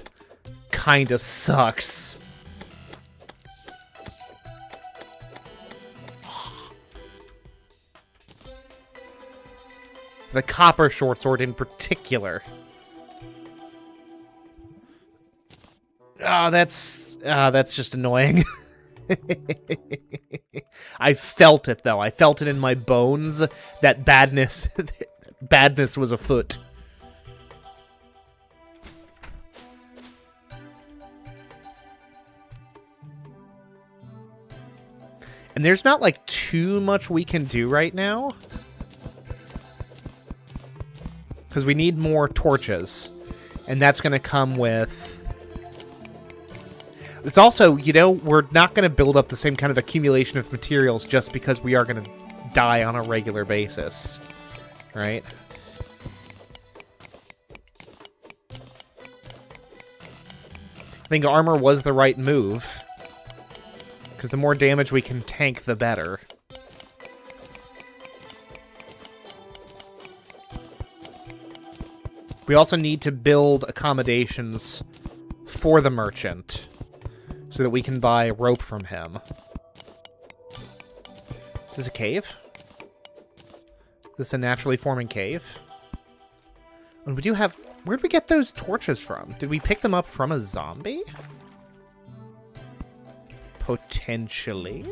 kinda sucks. The copper short sword in particular. Oh, that's just annoying. I felt it, though. I felt it in my bones that badness was afoot. And there's not, like, too much we can do right now. Because we need more torches. And that's going to come with... It's also, you know, we're not going to build up the same kind of accumulation of materials just because we are going to die on a regular basis. Right? I think armor was the right move. Because the more damage we can tank, the better. We also need to build accommodations for the merchant. so that we can buy rope from him. Is this a cave? Is this a naturally forming cave? And we do have... Where'd we get those torches from? Did we pick them up from a zombie? Potentially.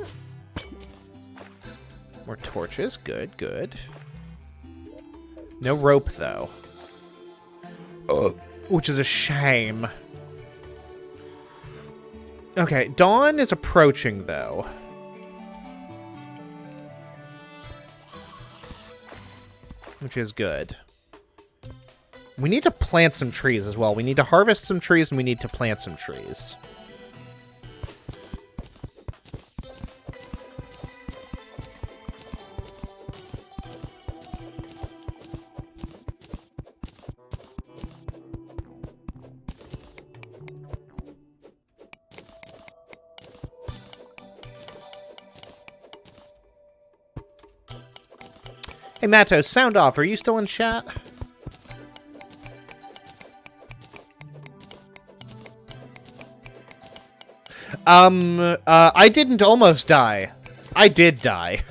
More torches. Good, good. No rope, though. Which is a shame. Okay, dawn is approaching, though. Which is good. We need to plant some trees as well. We need to harvest some trees, and we need to plant some trees. Hey, Matos, sound off. Are you still in chat? I didn't almost die. I did die.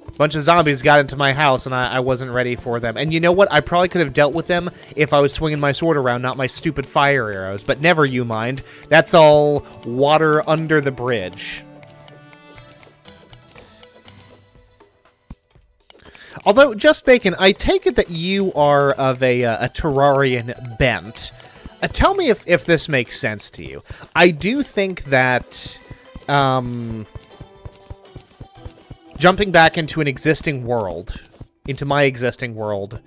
A bunch of zombies got into my house, and I wasn't ready for them. And you know what? I probably could have dealt with them if I was swinging my sword around, not my stupid fire arrows. But never you mind. That's all water under the bridge. Although, Just Bacon, I take it that you are of a Terrarian bent. Tell me if this makes sense to you. I do think that jumping back into an existing world, into my existing world,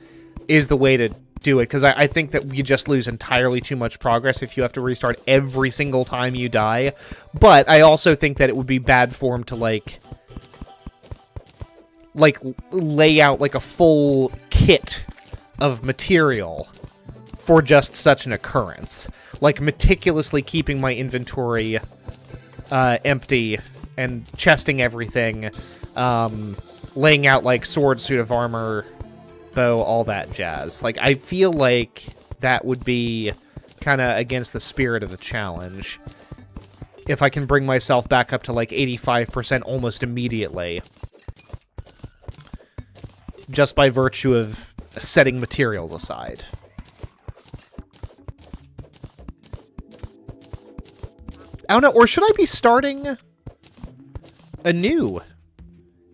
is the way to do it. Because I think that you just lose entirely too much progress if you have to restart every single time you die. But I also think that it would be bad form to, like lay out, like, a full kit of material for just such an occurrence. Like, meticulously keeping my inventory empty and chesting everything, laying out, like, sword, suit of armor, bow, all that jazz. Like, I feel like that would be kind of against the spirit of the challenge. If I can bring myself back up to, like, 85% almost immediately. Just by virtue of setting materials aside. I don't know, or should I be starting anew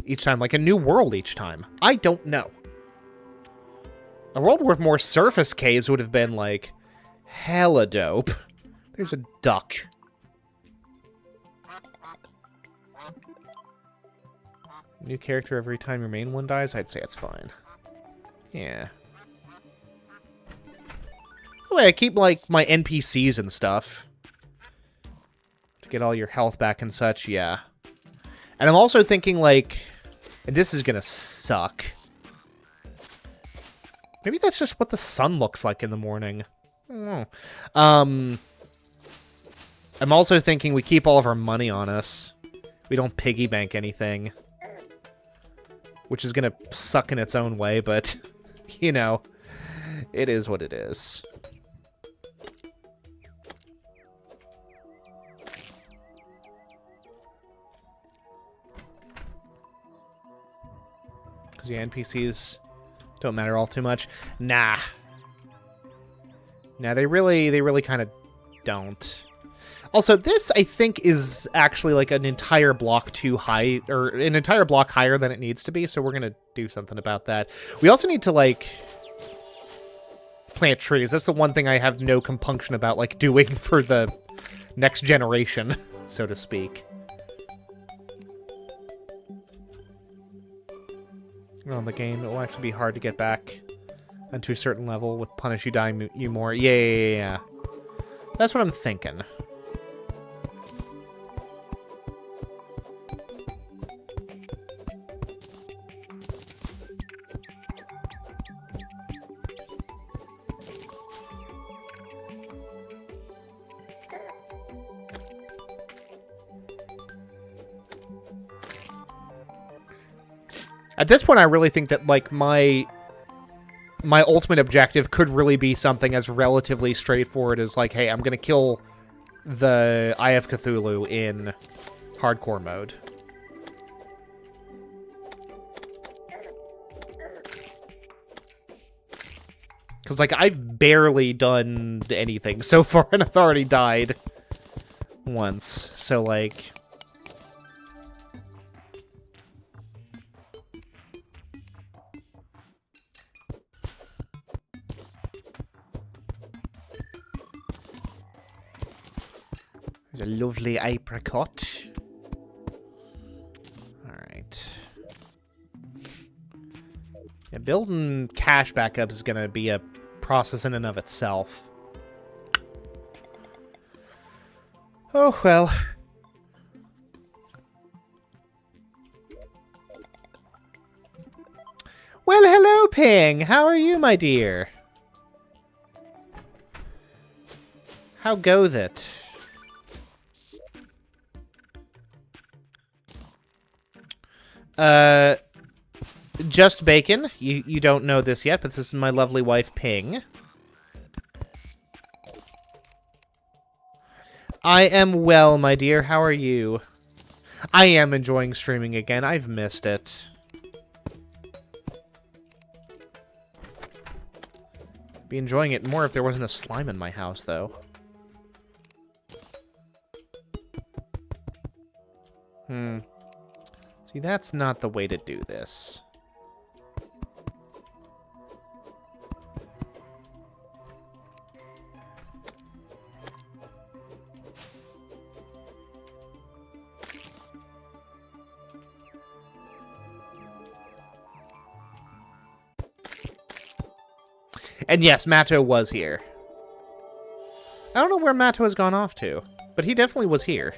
each time? Like a new world each time? I don't know. A world with more surface caves would have been, like, hella dope. There's a duck. New character every time your main one dies? I'd say it's fine. Yeah. Oh, wait, I keep, like, my NPCs and stuff. To get all your health back and such, yeah. And I'm also thinking, like... And this is gonna suck. Maybe that's just what the sun looks like in the morning. I don't know. I'm also thinking we keep all of our money on us. We don't piggy bank anything. Which is gonna suck in its own way, but, you know, it is what it is. Because the NPCs don't matter all too much. Nah. Nah, they really kind of don't. Also, this, I think, is actually, like, an entire block too high, or an entire block higher than it needs to be, so we're gonna do something about that. We also need to, like, plant trees. That's the one thing I have no compunction about, like, doing for the next generation, so to speak. On the game, it will actually be hard to get back onto a certain level with punish you dying you more. Yeah. That's what I'm thinking. At this point, I really think that, like, my ultimate objective could really be something as relatively straightforward as, like, hey, I'm gonna kill the Eye of Cthulhu in hardcore mode. Because, like, I've barely done anything so far, and I've already died once. So, like... There's a lovely apricot. Alright. Yeah, building cache backup is gonna be a process in and of itself. Oh, well. Well, hello, Ping! How are you, my dear? How goeth it? Just Bacon. You don't know this yet, but this is my lovely wife, Ping. I am well, my dear. How are you? I am enjoying streaming again. I've missed it. Be enjoying it more if there wasn't a slime in my house, though. See, that's not the way to do this. And yes, Matto was here. I don't know where Matto has gone off to, but he definitely was here.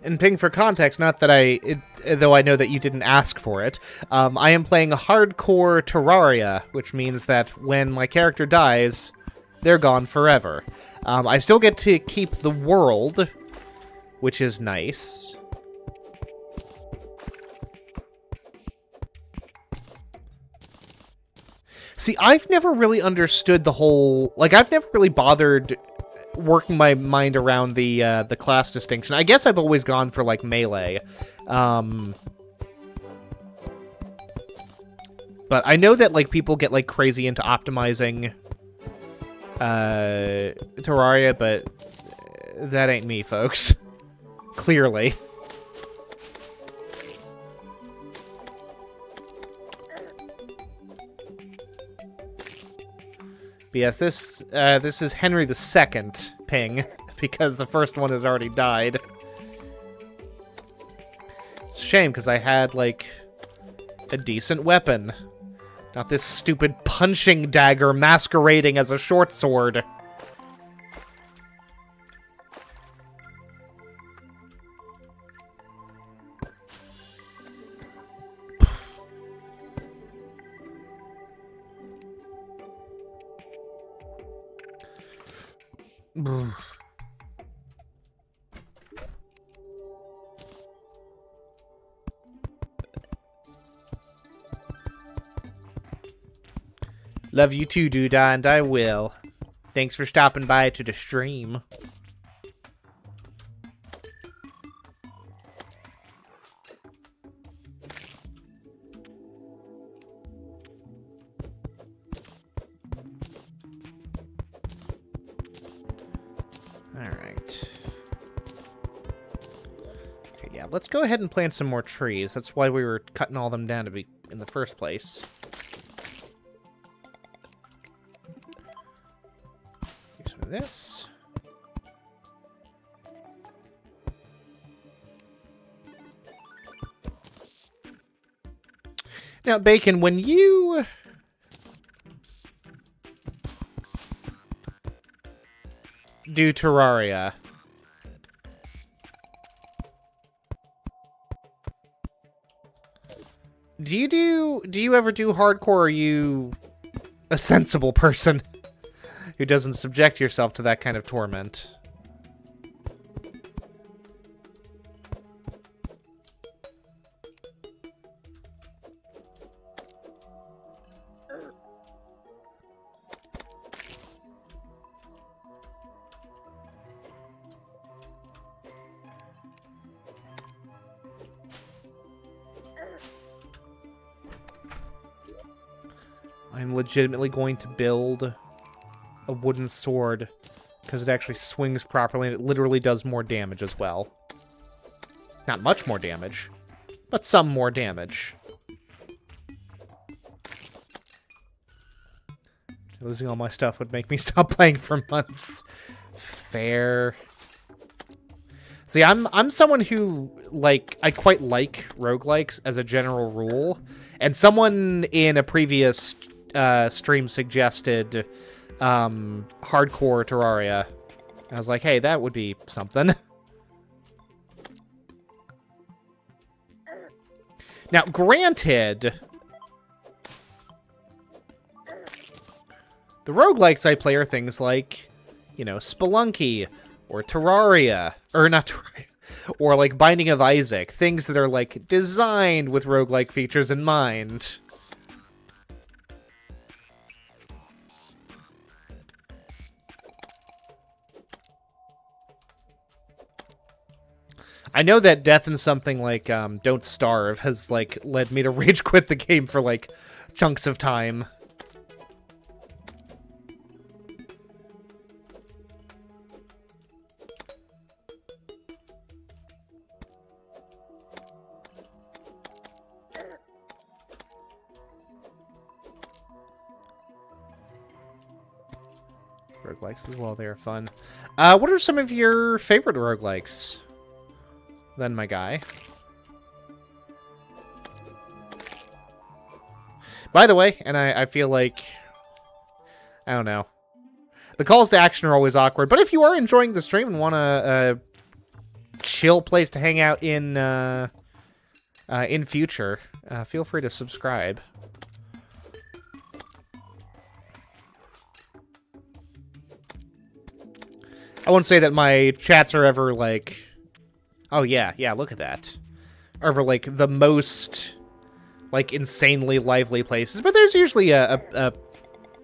And Ping, for context, not that though I know that you didn't ask for it, I am playing Hardcore Terraria, which means that when my character dies, they're gone forever. I still get to keep the world, which is nice. See, I've never really understood the whole... Like, I've never really bothered working my mind around the class distinction. I guess I've always gone for, like, melee. But I know that, like, people get, like, crazy into optimizing Terraria, but that ain't me, folks. Clearly. But yes, this is Henry II, Ping, because the first one has already died. It's a shame, because I had, like, a decent weapon. Not this stupid punching dagger masquerading as a short sword. Love you too, Doodah, and I will. Thanks for stopping by to the stream. Alright. Okay, yeah, let's go ahead and plant some more trees. That's why we were cutting all them down to be in the first place. This. Now, Bacon, when you do Terraria. Do you ever do hardcore, or are you a sensible person who doesn't subject yourself to that kind of torment? I'm legitimately going to build a wooden sword because it actually swings properly and it literally does more damage as well. Not much more damage, but some more damage. Losing all my stuff would make me stop playing for months. Fair. See, I'm someone who, like, I quite like roguelikes as a general rule. And someone in a previous stream suggested Hardcore Terraria. I was like, hey, that would be something. Now, granted, the roguelikes I play are things like, you know, Spelunky, or Terraria, or not Terraria, or like Binding of Isaac, things that are like designed with roguelike features in mind. I know that death in something like Don't Starve has like led me to rage quit the game for like chunks of time. Roguelikes as well, they're fun. What are some of your favorite roguelikes, then, my guy? By the way, and I feel like, I don't know, the calls to action are always awkward, but if you are enjoying the stream and want a chill place to hang out in future, feel free to subscribe. I won't say that my chats are ever, like... Oh, yeah, look at that. Ever, like, the most, like, insanely lively places. But there's usually a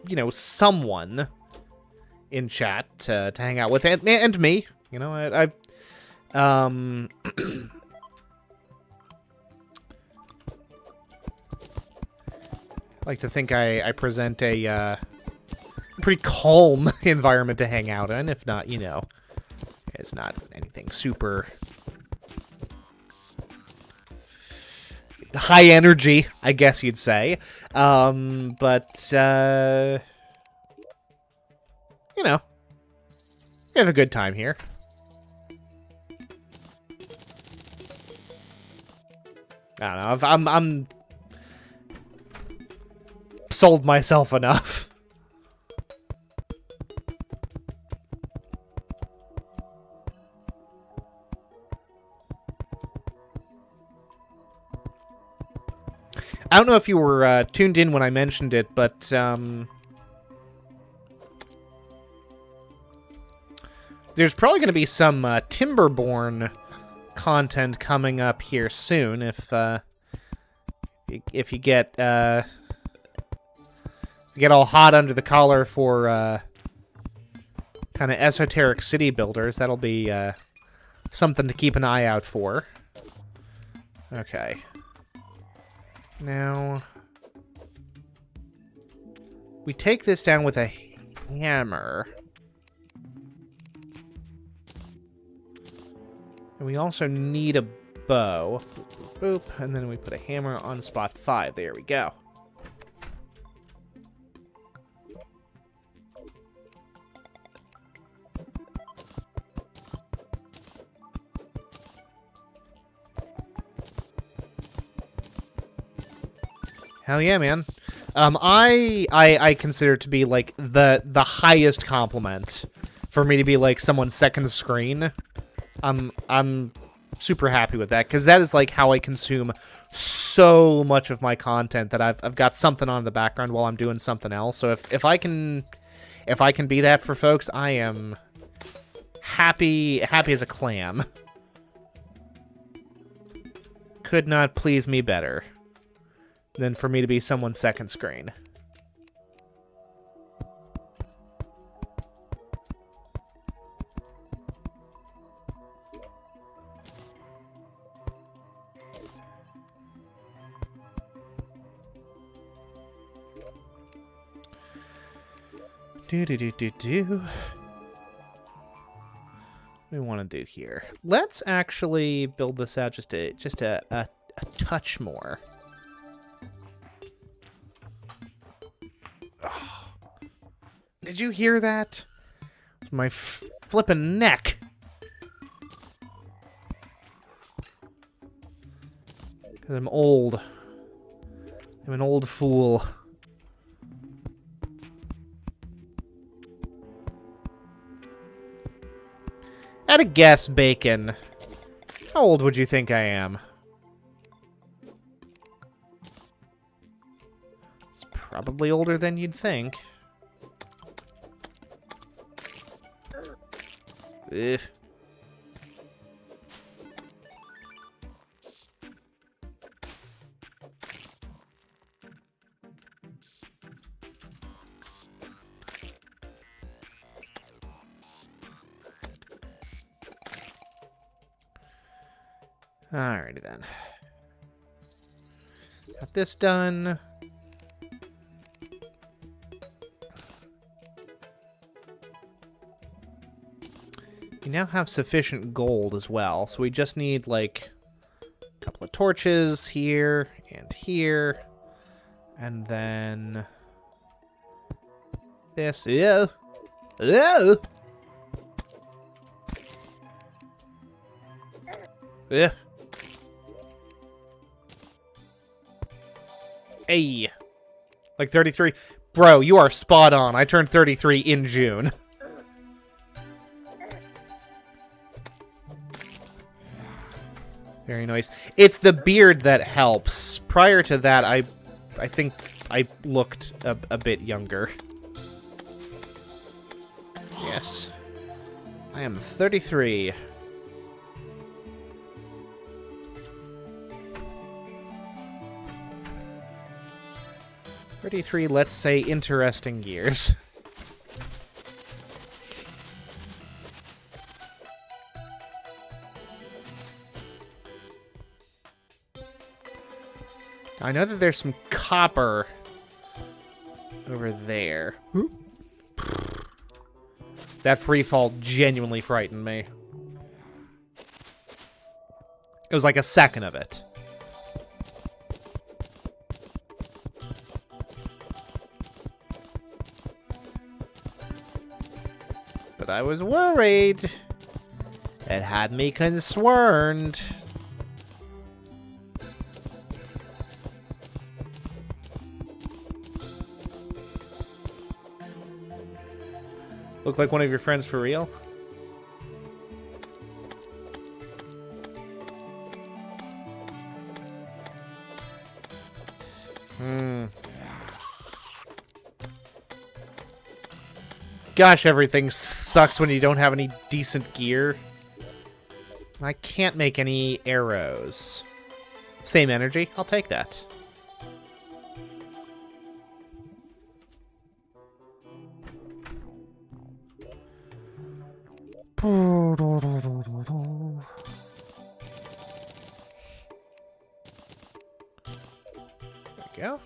you know, someone in chat to hang out with. And me. You know, I like to think I present a... pretty calm environment to hang out in, if not, you know, it's not anything super high energy, I guess you'd say. But you know, we have a good time here. I don't know, I'm sold myself enough. I don't know if you were tuned in when I mentioned it, but there's probably going to be some Timberborn content coming up here soon. If you get all hot under the collar for kind of esoteric city builders, that'll be something to keep an eye out for. Okay. Now, we take this down with a hammer. And we also need a bow. Boop, boop, boop. And then we put a hammer on spot 5. There we go. Hell yeah, man. I consider it to be like the highest compliment for me to be like someone's second screen. I'm super happy with that, because that is like how I consume so much of my content, that I've got something on in the background while I'm doing something else. So if I can be that for folks, I am happy as a clam. Could not please me better than for me to be someone's second screen. Do. We want to do here. Let's actually build this out just a touch more. Oh. Did you hear that? My flippin' neck. Because I'm old. I'm an old fool. At a guess, Bacon, how old would you think I am? It's probably older than you'd think. Ugh. Alrighty then. Got this done. We now have sufficient gold as well, so we just need like a couple of torches here and here, and then this. Yeah. Yeah. Yeah. Hey. Like 33. Bro, you are spot on. I turned 33 in June. Very nice. It's the beard that helps. Prior to that, I think I looked a bit younger. Yes. I am 33. Let's say, interesting years. I know that there's some copper over there. That free fall genuinely frightened me. It was like a second of it. But I was worried. It had me concerned. Look like one of your friends for real? Gosh, everything sucks when you don't have any decent gear. I can't make any arrows. Same energy. I'll take that. There we go.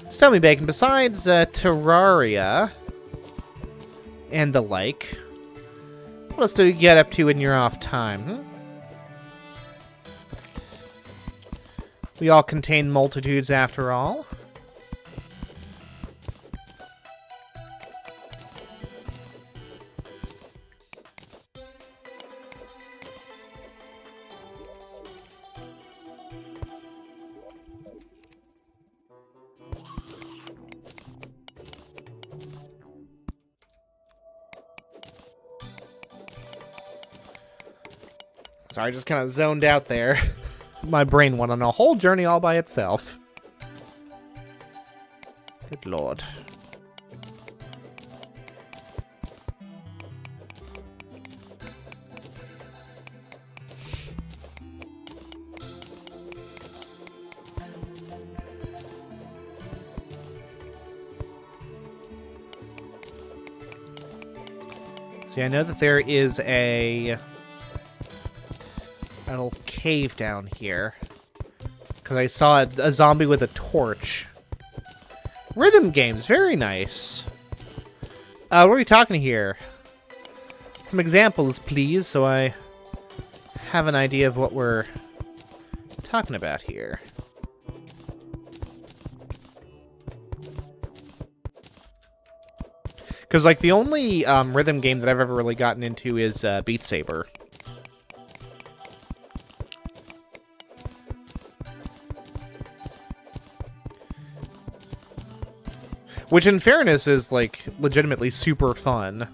So tell me, Bacon, besides Terraria and the like, what else do you get up to in your off time? We all contain multitudes after all. Sorry, I just kind of zoned out there. My brain went on a whole journey all by itself. Good lord. See, I know that there is a little cave down here. Because I saw a zombie with a torch. Rhythm games, very nice. What are we talking here? Some examples, please, so I have an idea of what we're talking about here. Because, like, the only rhythm game that I've ever really gotten into is Beat Saber. Which, in fairness, is, like, legitimately super fun.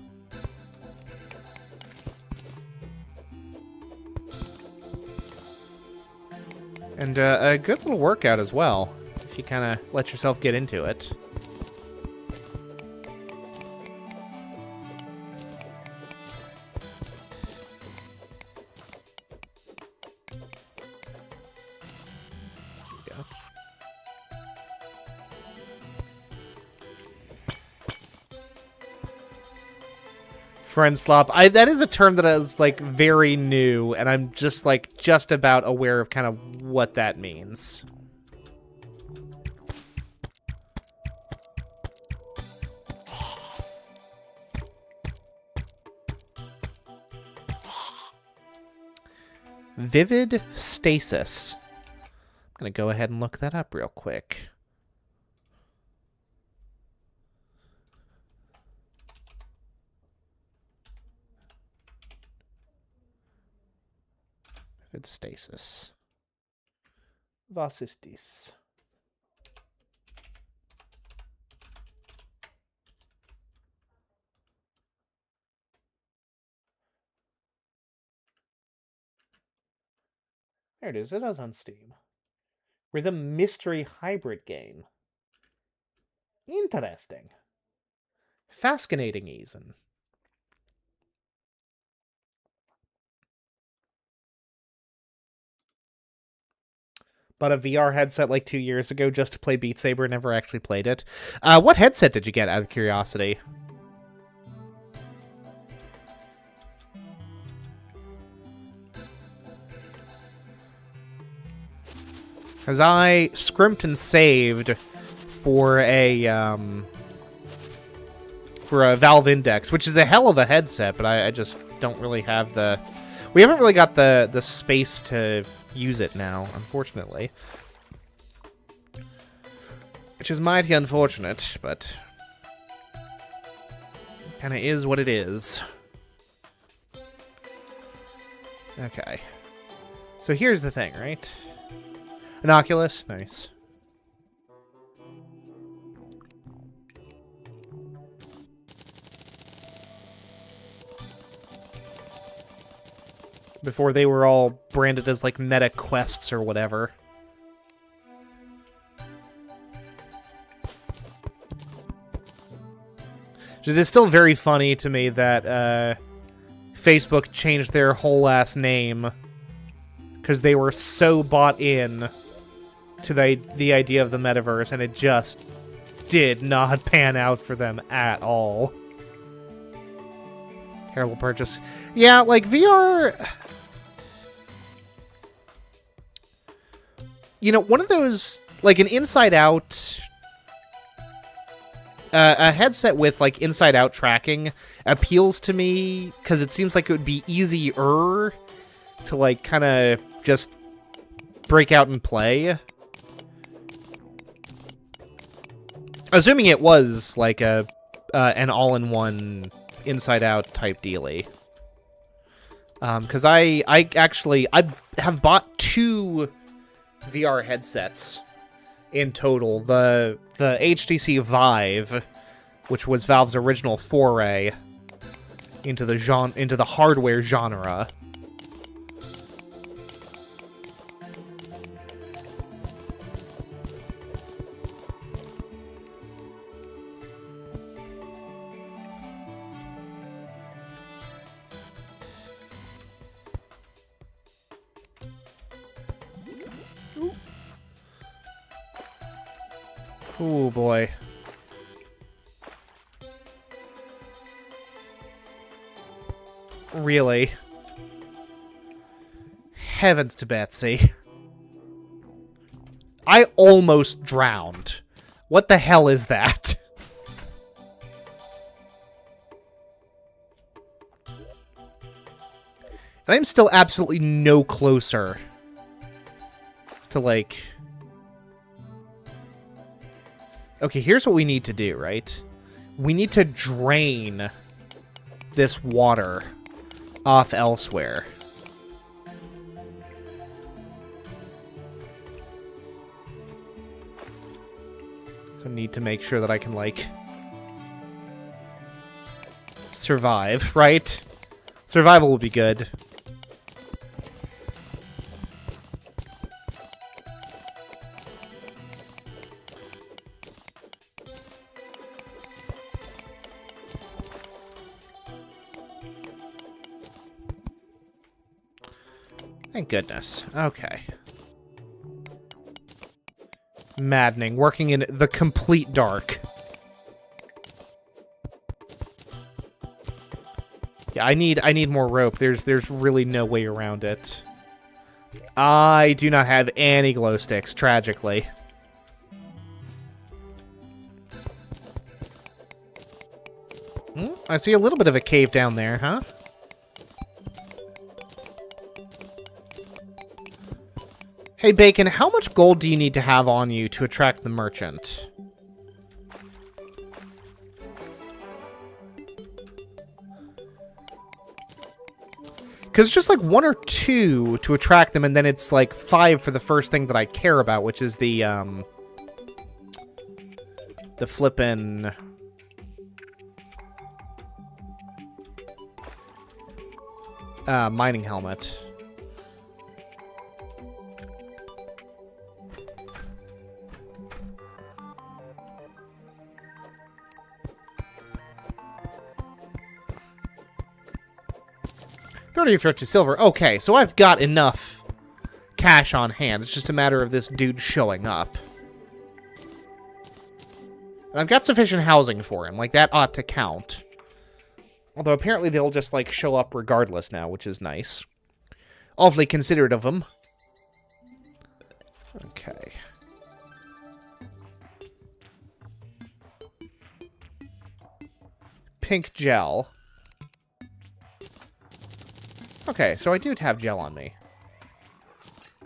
And a good little workout as well, if you kind of let yourself get into it. Friend slop. That is a term that is, like, very new, and I'm just, like, just about aware of kind of what that means. Vivid stasis. I'm gonna go ahead and look that up real quick. Stasis. Was ist dies? There it is. It is on Steam. Rhythm mystery hybrid game. Interesting. Fascinating, even. Bought a VR headset like 2 years ago just to play Beat Saber, never actually played it. What headset did you get, out of curiosity? Because I scrimped and saved for a Valve Index, which is a hell of a headset, but I just don't really have the... We haven't really got the space to use it now, unfortunately. Which is mighty unfortunate, but kind of is what it is. Okay. So here's the thing, right? An Oculus? Nice. Before they were all branded as, like, Meta Quests or whatever. It is still very funny to me that Facebook changed their whole ass name because they were so bought in to the idea of the metaverse, and it just did not pan out for them at all. Terrible purchase. Yeah, like, VR... You know, one of those, like, an inside-out... a headset with, like, inside-out tracking appeals to me, because it seems like it would be easier to, like, kind of just break out and play. Assuming it was, like, an all-in-one inside-out type dealie. Because I have bought 2 VR headsets in total. The HTC Vive, which was Valve's original foray into the hardware genre, Oh boy. Really? Heavens to Betsy. I almost drowned. What the hell is that? And I'm still absolutely no closer to, like... Okay, here's what we need to do, right? We need to drain this water off elsewhere. So need to make sure that I can, like... survive, right? Survival will be good. Thank goodness. Okay. Maddening. Working in the complete dark. Yeah, I need more rope. There's really no way around it. I do not have any glow sticks, tragically. I see a little bit of a cave down there, huh? Hey, Bacon, how much gold do you need to have on you to attract the merchant? Because it's just like 1 or 2 to attract them, and then it's like 5 for the first thing that I care about, which is the flippin'... mining helmet. $30 silver. Okay, so I've got enough cash on hand. It's just a matter of this dude showing up. And I've got sufficient housing for him. Like, that ought to count. Although apparently they'll just, like, show up regardless now, which is nice. Awfully considerate of them. Okay. Pink gel. Okay, so I do have gel on me.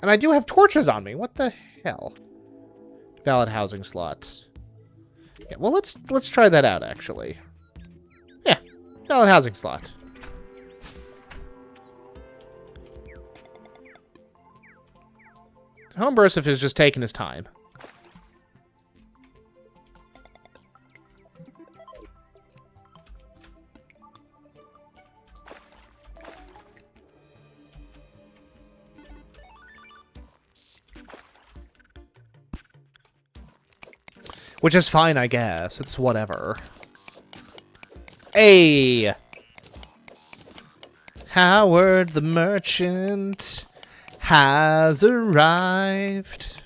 And I do have torches on me. What the hell? Valid housing slots. Yeah, well, let's try that out, actually. Yeah, valid housing slot. Homebrosif is just taking his time. Which is fine, I guess. It's whatever. Hey! Howard the Merchant has arrived.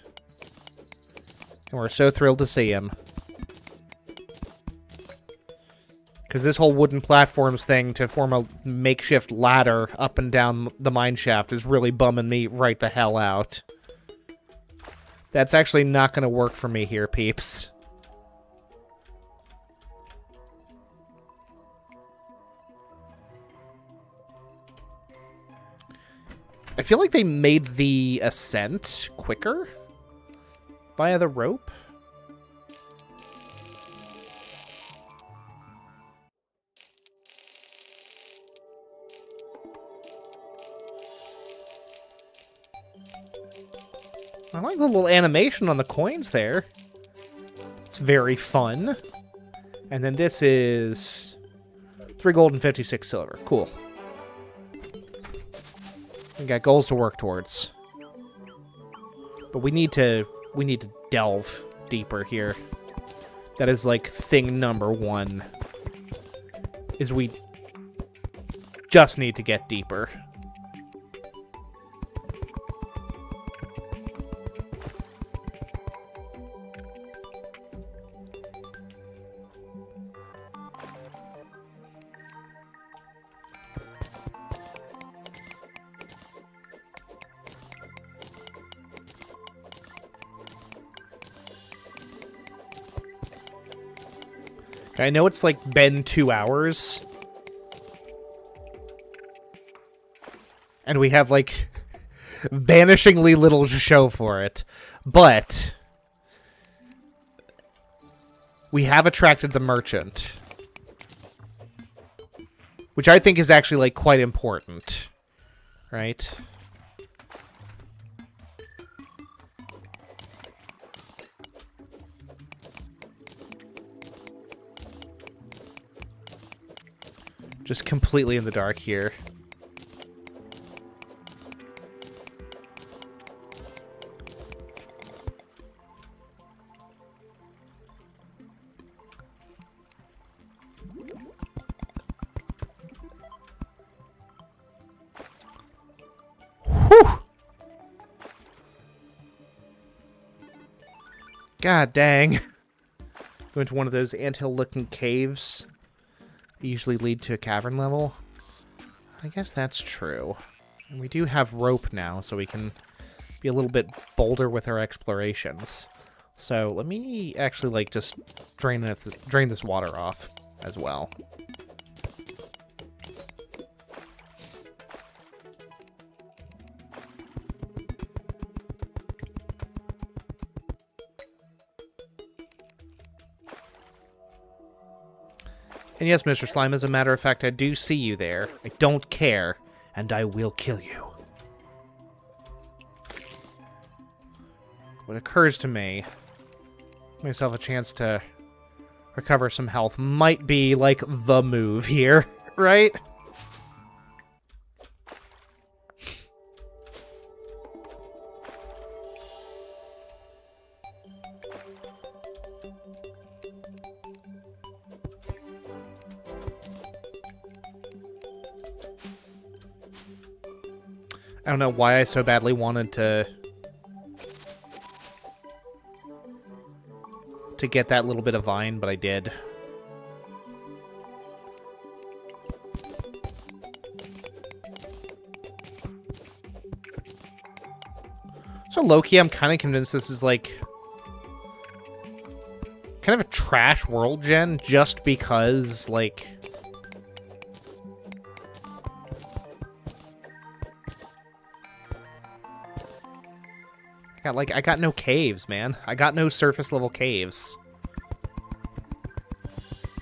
And we're so thrilled to see him. Because this whole wooden platforms thing to form a makeshift ladder up and down the mine shaft is really bumming me right the hell out. That's actually not going to work for me here, peeps. I feel like they made the ascent quicker via the rope. I like the little animation on the coins there. It's very fun. And then this is 3 gold and 56 silver. Cool. We got goals to work towards. But we need to delve deeper here. That is like thing number 1. Is we just need to get deeper. I know it's like been 2 hours. And we have like vanishingly little to show for it. But we have attracted the merchant. Which I think is actually like quite important. Right? Just completely in the dark here. Whew! God dang. Go into one of those anthill-looking caves. They usually lead to a cavern level. I guess that's true. And we do have rope now, so we can be a little bit bolder with our explorations. So let me actually, like, just drain this water off as well. And yes, Mr. Slime, as a matter of fact, I do see you there. I don't care, and I will kill you. What occurs to me, myself a chance to recover some health might be, like, the move here, right? I don't know why I so badly wanted to get that little bit of vine, but I did. So low-key, I'm kind of convinced this is like kind of a trash world gen just because, like, I got no caves, man. I got no surface level caves.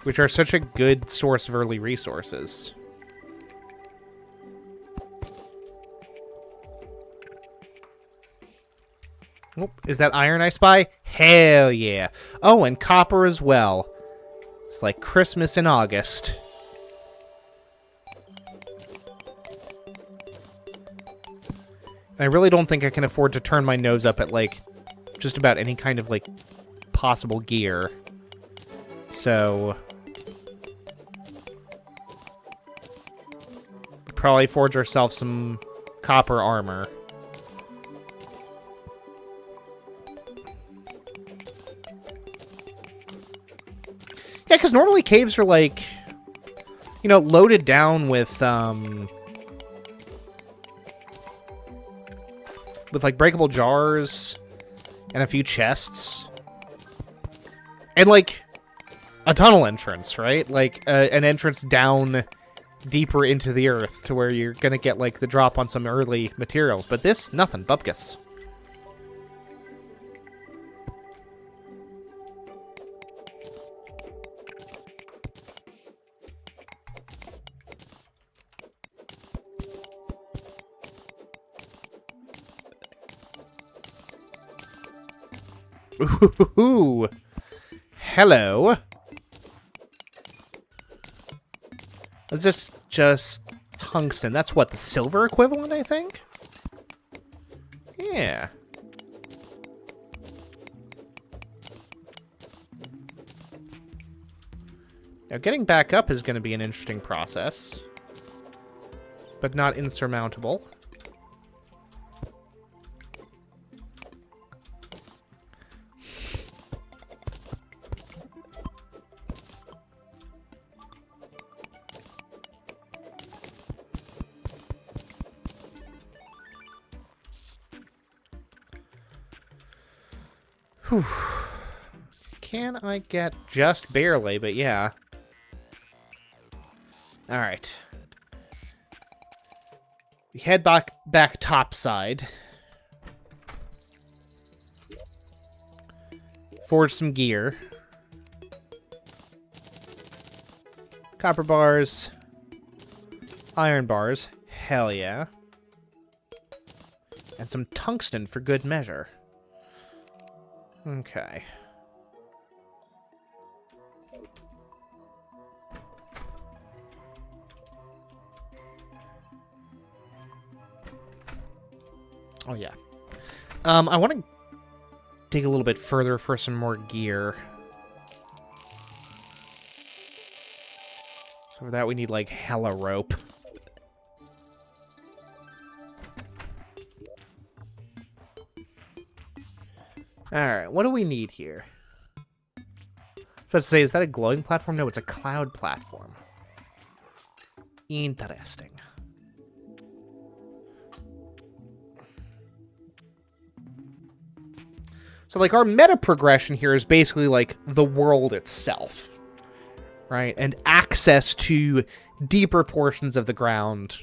Which are such a good source of early resources. Oh, is that iron I spy? Hell yeah. Oh, and copper as well. It's like Christmas in August. I really don't think I can afford to turn my nose up at, like, just about any kind of, like, possible gear. So probably forge ourselves some copper armor. Yeah, because normally caves are, like, you know, loaded down with like breakable jars and a few chests and like a tunnel entrance, right? Like an entrance down deeper into the earth to where you're gonna get like the drop on some early materials. But this, nothing, bupkis. Ooh, hello. That's just tungsten. That's what, the silver equivalent, I think? Yeah. Now, getting back up is going to be an interesting process, but not insurmountable. can I get just barely, but yeah. Alright. We head back topside. Forge some gear. Copper bars. Iron bars. Hell yeah. And some tungsten for good measure. Okay. Oh, yeah. I want to dig a little bit further for some more gear. So for that, we need, like, hella rope. Alright, what do we need here? I was about to say, is that a glowing platform? No, it's a cloud platform. Interesting. So, like, our meta progression here is basically, like, the world itself. Right? And access to deeper portions of the ground.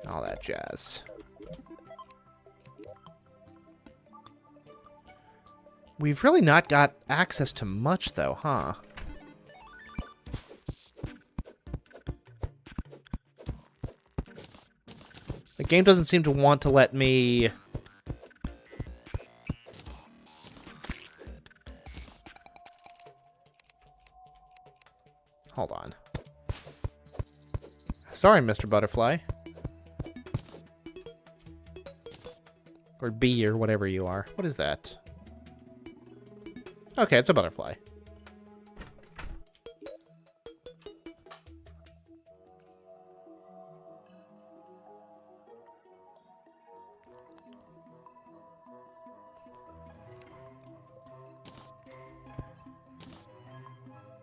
All that jazz. We've really not got access to much, though, huh? The game doesn't seem to want to let me... Hold on. Sorry, Mr. Butterfly. Or bee, or whatever you are. What is that? Okay, it's a butterfly.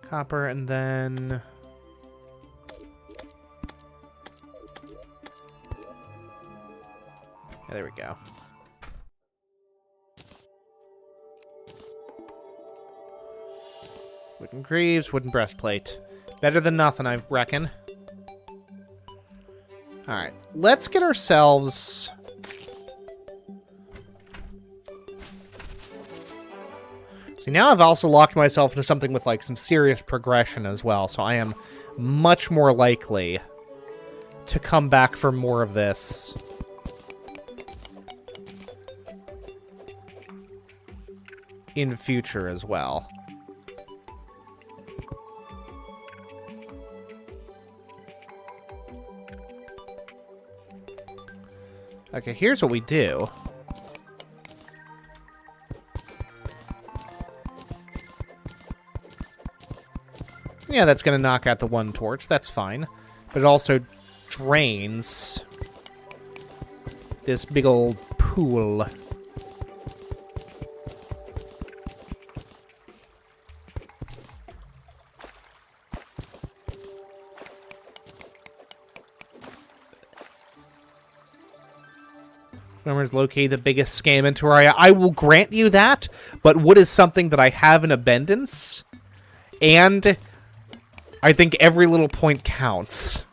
Copper, and then... Yeah, there we go. Wooden greaves, wooden breastplate. Better than nothing, I reckon. Alright, let's get ourselves... See, now I've also locked myself into something with, like, some serious progression as well, so I am much more likely to come back for more of this. In future as well. Okay, here's what we do. Yeah, that's going to knock out the one torch. That's fine. But it also drains this big old pool. Is located the biggest scam in Terraria. I will grant you that, but wood is something that I have in abundance, and I think every little point counts.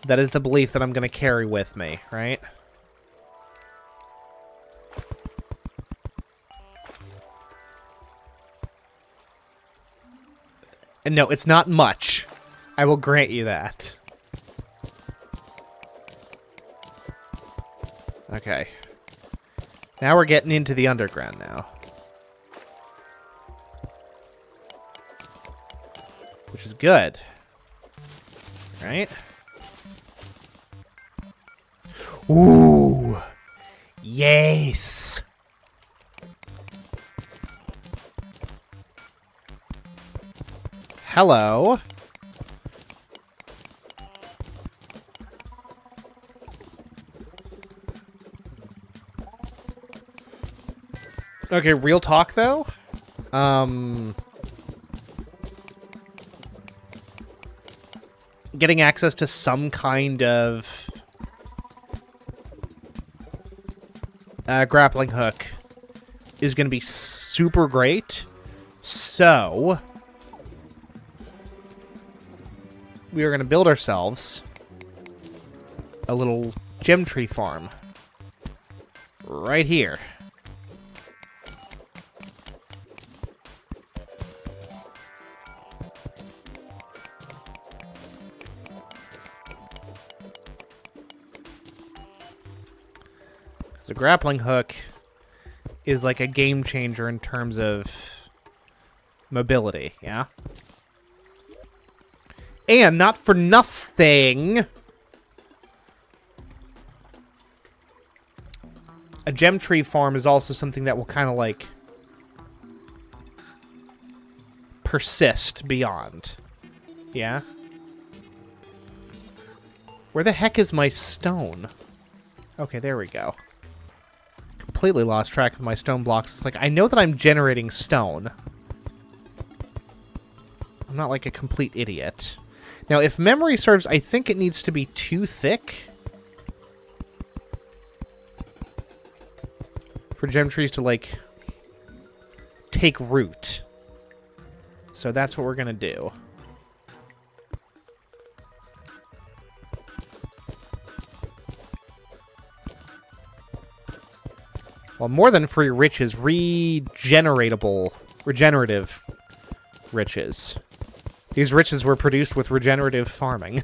That is the belief that I'm going to carry with me, right? And no, it's not much. I will grant you that. Okay. Now we're getting into the underground now. Which is good. Right? Ooh! Yes! Hello. Okay, real talk, though. Getting access to some kind of grappling hook is going to be super great. So we are going to build ourselves a little gem tree farm right here. The grappling hook is like a game changer in terms of mobility, yeah? And not for nothing, a gem tree farm is also something that will kind of like persist beyond, yeah? Where the heck is my stone? Okay, there we go. Completely lost track of my stone blocks. It's like, I know that I'm generating stone. I'm not like a complete idiot. Now, if memory serves, I think it needs to be too thick for gem trees to, like, take root. So that's what we're going to do. Well, more than free riches, regenerative riches. These riches were produced with regenerative farming.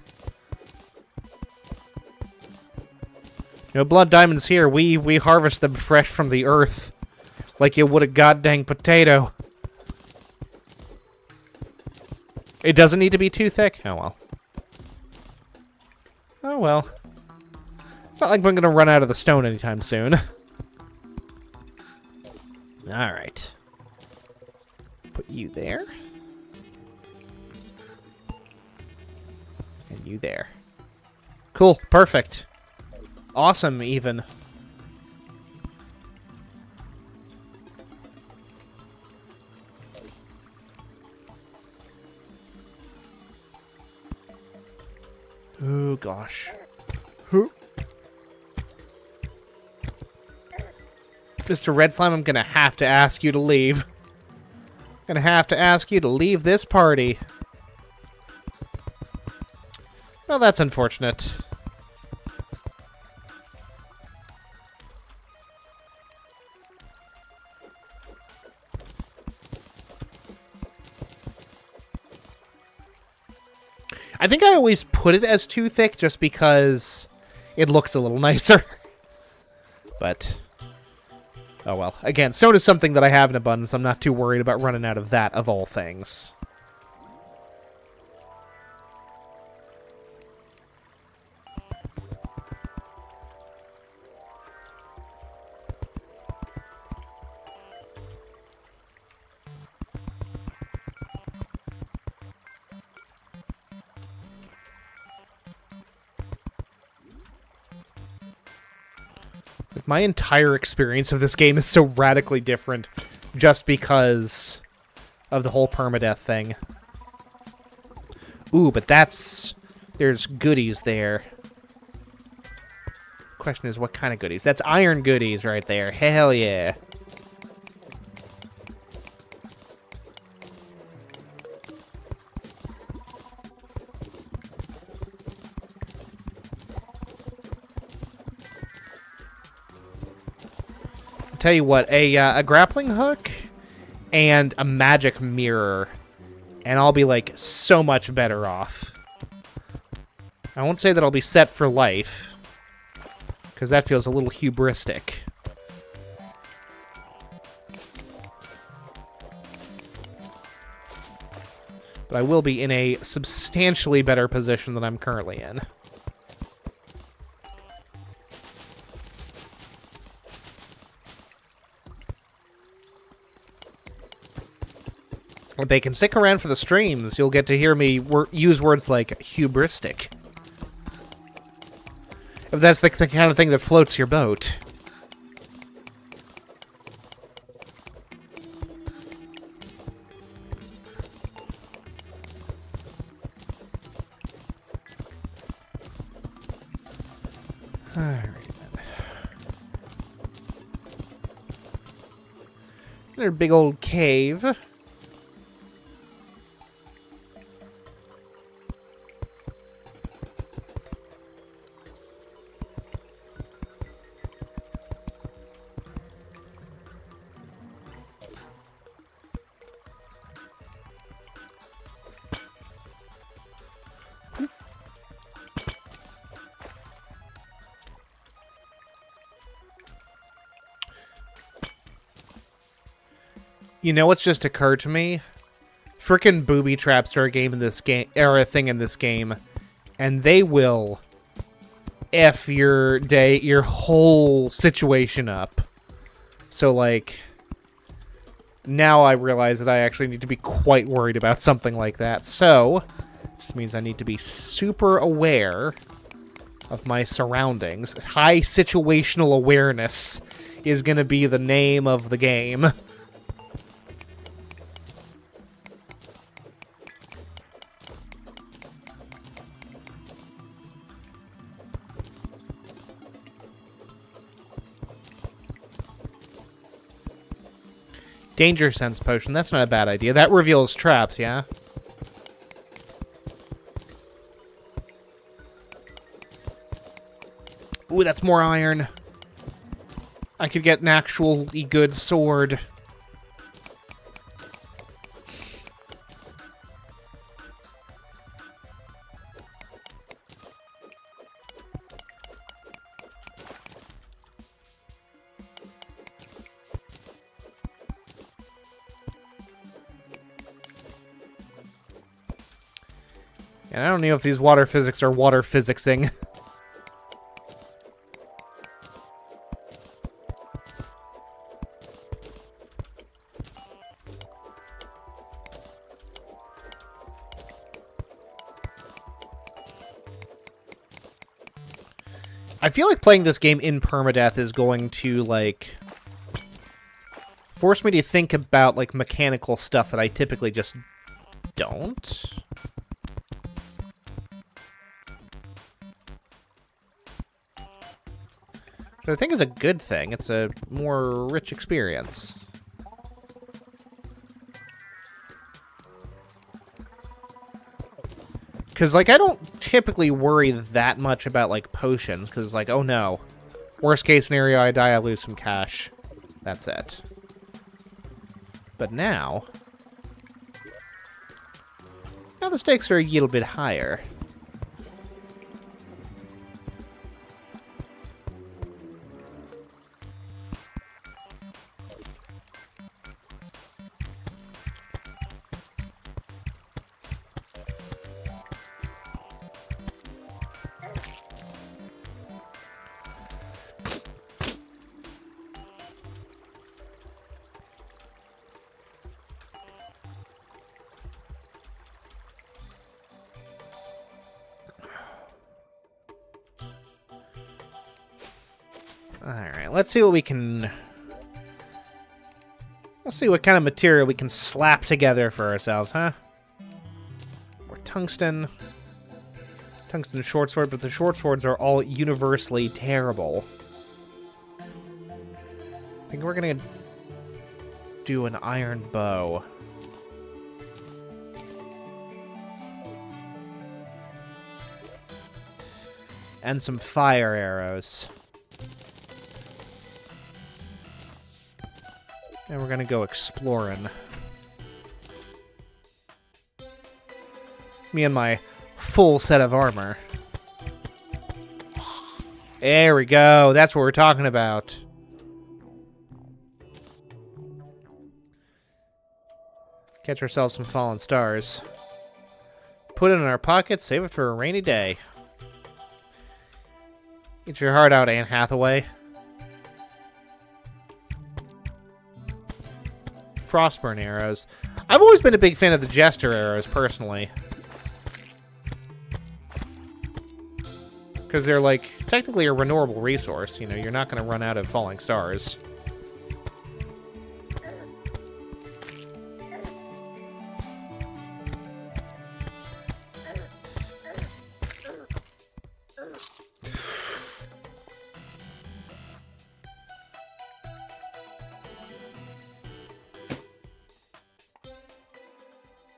No blood diamonds here. We harvest them fresh from the earth, like you would a goddamn potato. It doesn't need to be too thick. Oh well. Oh well. Not like I'm gonna run out of the stone anytime soon. Alright. Put you there. And you there. Cool. Perfect. Awesome, even. Oh, gosh. Mr. Red Slime, I'm gonna have to ask you to leave. Gonna have to ask you to leave this party. Well, that's unfortunate. I think I always put it as too thick just because it looks a little nicer. But oh well. Again, stone is something that I have in abundance. I'm not too worried about running out of that, of all things. My entire experience of this game is so radically different just because of the whole permadeath thing. Ooh, but there's goodies there. Question is, what kind of goodies? That's iron goodies right there. Hell yeah. Tell you what, a grappling hook and a magic mirror, and I'll be like so much better off. I won't say that I'll be set for life, because that feels a little hubristic. But I will be in a substantially better position than I'm currently in. If they can stick around for the streams, you'll get to hear me use words like hubristic. If that's the kind of thing that floats your boat. Alright then. Another big old cave. You know what's just occurred to me? Frickin' booby traps are a game in this game, are a thing in this game, and they will F your day, your whole situation up. So, like, now I realize that I actually need to be quite worried about something like that. So, just means I need to be super aware of my surroundings. High situational awareness is going to be the name of the game. Danger sense potion. That's not a bad idea. That reveals traps, yeah? Ooh, that's more iron. I could get an actually good sword. And I don't know if these water physics are water physicsing. I feel like playing this game in permadeath is going to, like, force me to think about, like, mechanical stuff that I typically just don't. But I think it's a good thing. It's a more rich experience. Because, like, I don't typically worry that much about, like, potions. Because, like, oh no. Worst case scenario, I die, I lose some cash. That's it. But now... now the stakes are a little bit higher. Alright, let's see what we can... let's see what kind of material we can slap together for ourselves, huh? More tungsten. Tungsten short sword, but the short swords are all universally terrible. I think we're gonna do an iron bow. And some fire arrows. And we're gonna go exploring. Me and my full set of armor. There we go. That's what we're talking about. Catch ourselves some fallen stars. Put it in our pockets, save it for a rainy day. Get your heart out, Anne Hathaway. Frostburn arrows. I've always been a big fan of the Jester arrows, personally. Because they're, like, technically a renewable resource. You know, you're not going to run out of falling stars.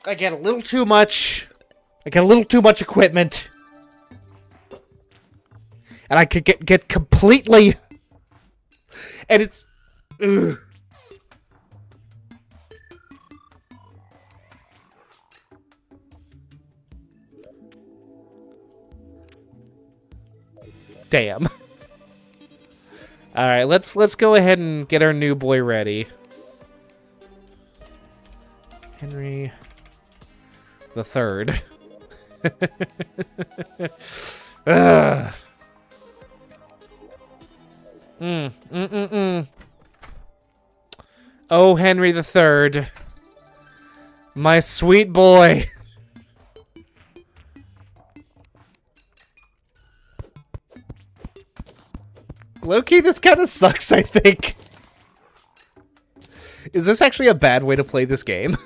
I get a little too much. I get a little too much equipment. And I could get completely... And it's... Ugh. Damn. Alright, let's go ahead and get our new boy ready. Henry the Third. Ugh. Oh, Henry the Third, my sweet boy. Low-key, this kind of sucks, I think. Is this actually a bad way to play this game?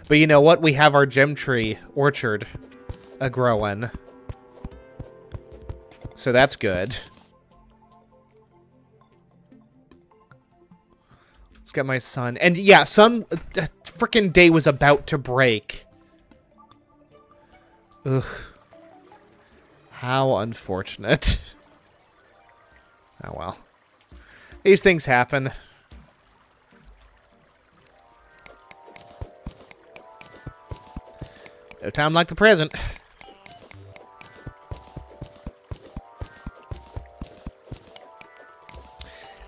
But you know what? We have our gem tree orchard a-growing. So that's good. Let's get my son. And yeah, sun... frickin' day was about to break. Ugh. How unfortunate. Oh well. These things happen. No time like the present.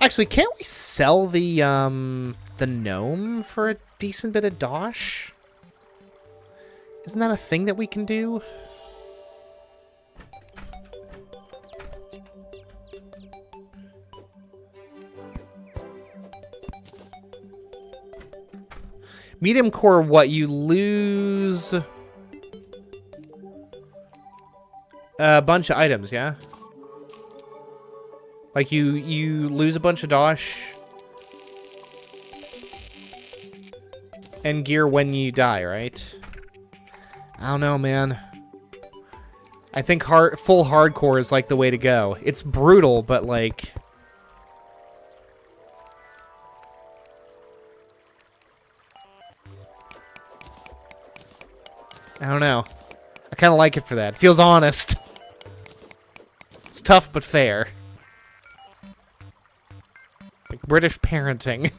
Actually, can't we sell the gnome for a decent bit of dosh? Isn't that a thing that we can do? Medium core, what? You lose a bunch of items, yeah? Like, you lose a bunch of dosh and gear when you die, right? I don't know, man. I think full hardcore is, like, the way to go. It's brutal, but, like... I don't know. I kind of like it for that. It feels honest. It's tough, but fair. Like British parenting.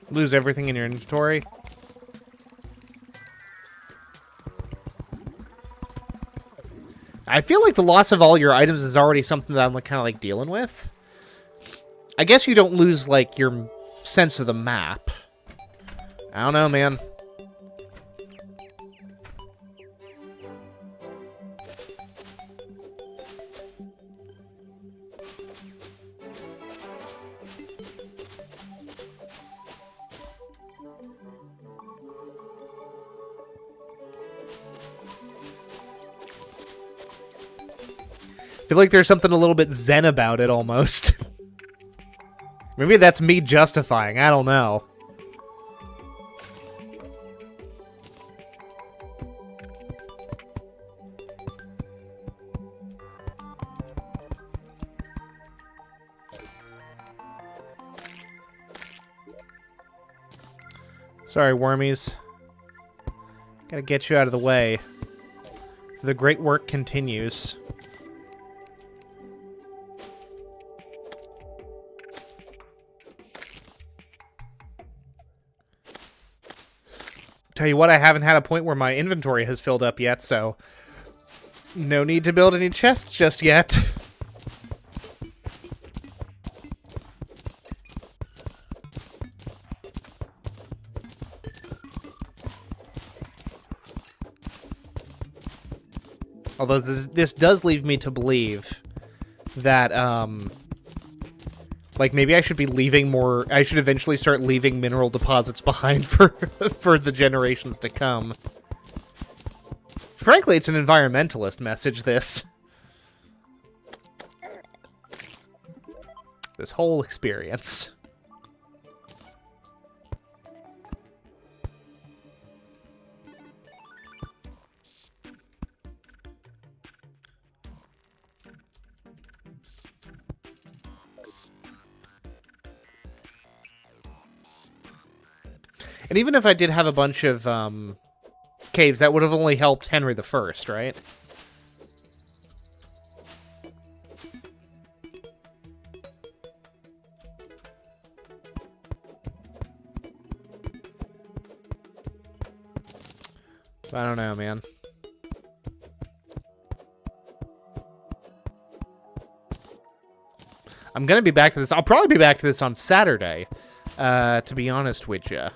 Lose everything in your inventory. I feel like the loss of all your items is already something that I'm like, kind of like dealing with. I guess you don't lose like your sense of the map. I don't know, man. I feel like there's something a little bit zen about it, almost. Maybe that's me justifying, I don't know. Sorry, wormies. Gotta get you out of the way. The great work continues. Tell you what, I haven't had a point where my inventory has filled up yet, so no need to build any chests just yet. Although this does leave me to believe that, like, maybe I should be leaving more... I should eventually start leaving mineral deposits behind for the generations to come. Frankly, it's an environmentalist message, this. This whole experience. And even if I did have a bunch of caves, that would have only helped Henry the First, right? I don't know, man. I'm gonna be back to this. I'll probably be back to this on Saturday, to be honest with you.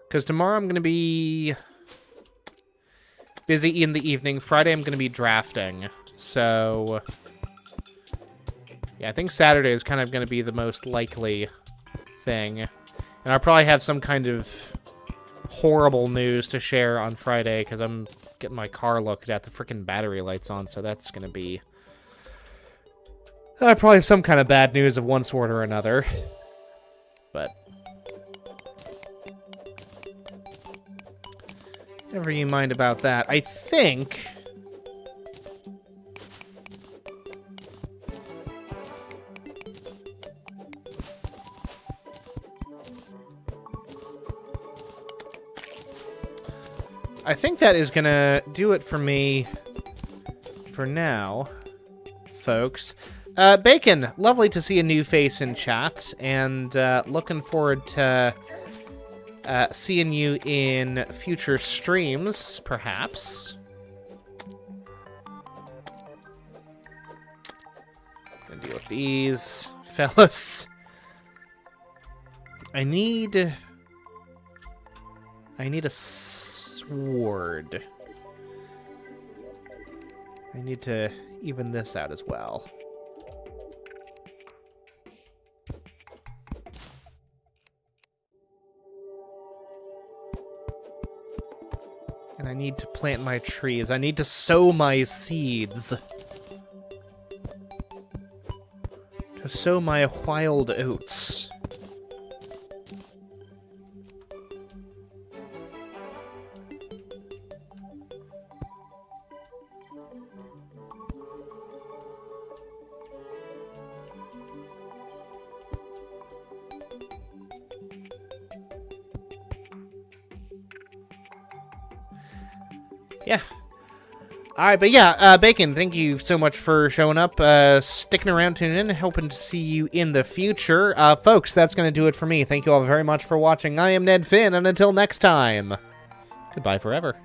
Because tomorrow I'm going to be busy in the evening. Friday I'm going to be drafting. So, yeah, I think Saturday is kind of going to be the most likely thing. And I'll probably have some kind of horrible news to share on Friday because I'm getting my car looked at. The freaking battery light's on, so that's going to be probably some kind of bad news of one sort or another. But never you mind about that. I think that is gonna do it for me for now, folks. Bacon, lovely to see a new face in chat, and looking forward to seeing you in future streams, perhaps. Gonna deal with these fellas. I need a sword. I need to even this out as well. And I need to plant my trees. I need to sow my seeds. To sow my wild oats. Yeah. Alright, but yeah, Bacon, thank you so much for showing up, sticking around, tuning in, hoping to see you in the future. Folks, that's going to do it for me. Thank you all very much for watching. I am Ned Finn, and until next time, goodbye forever.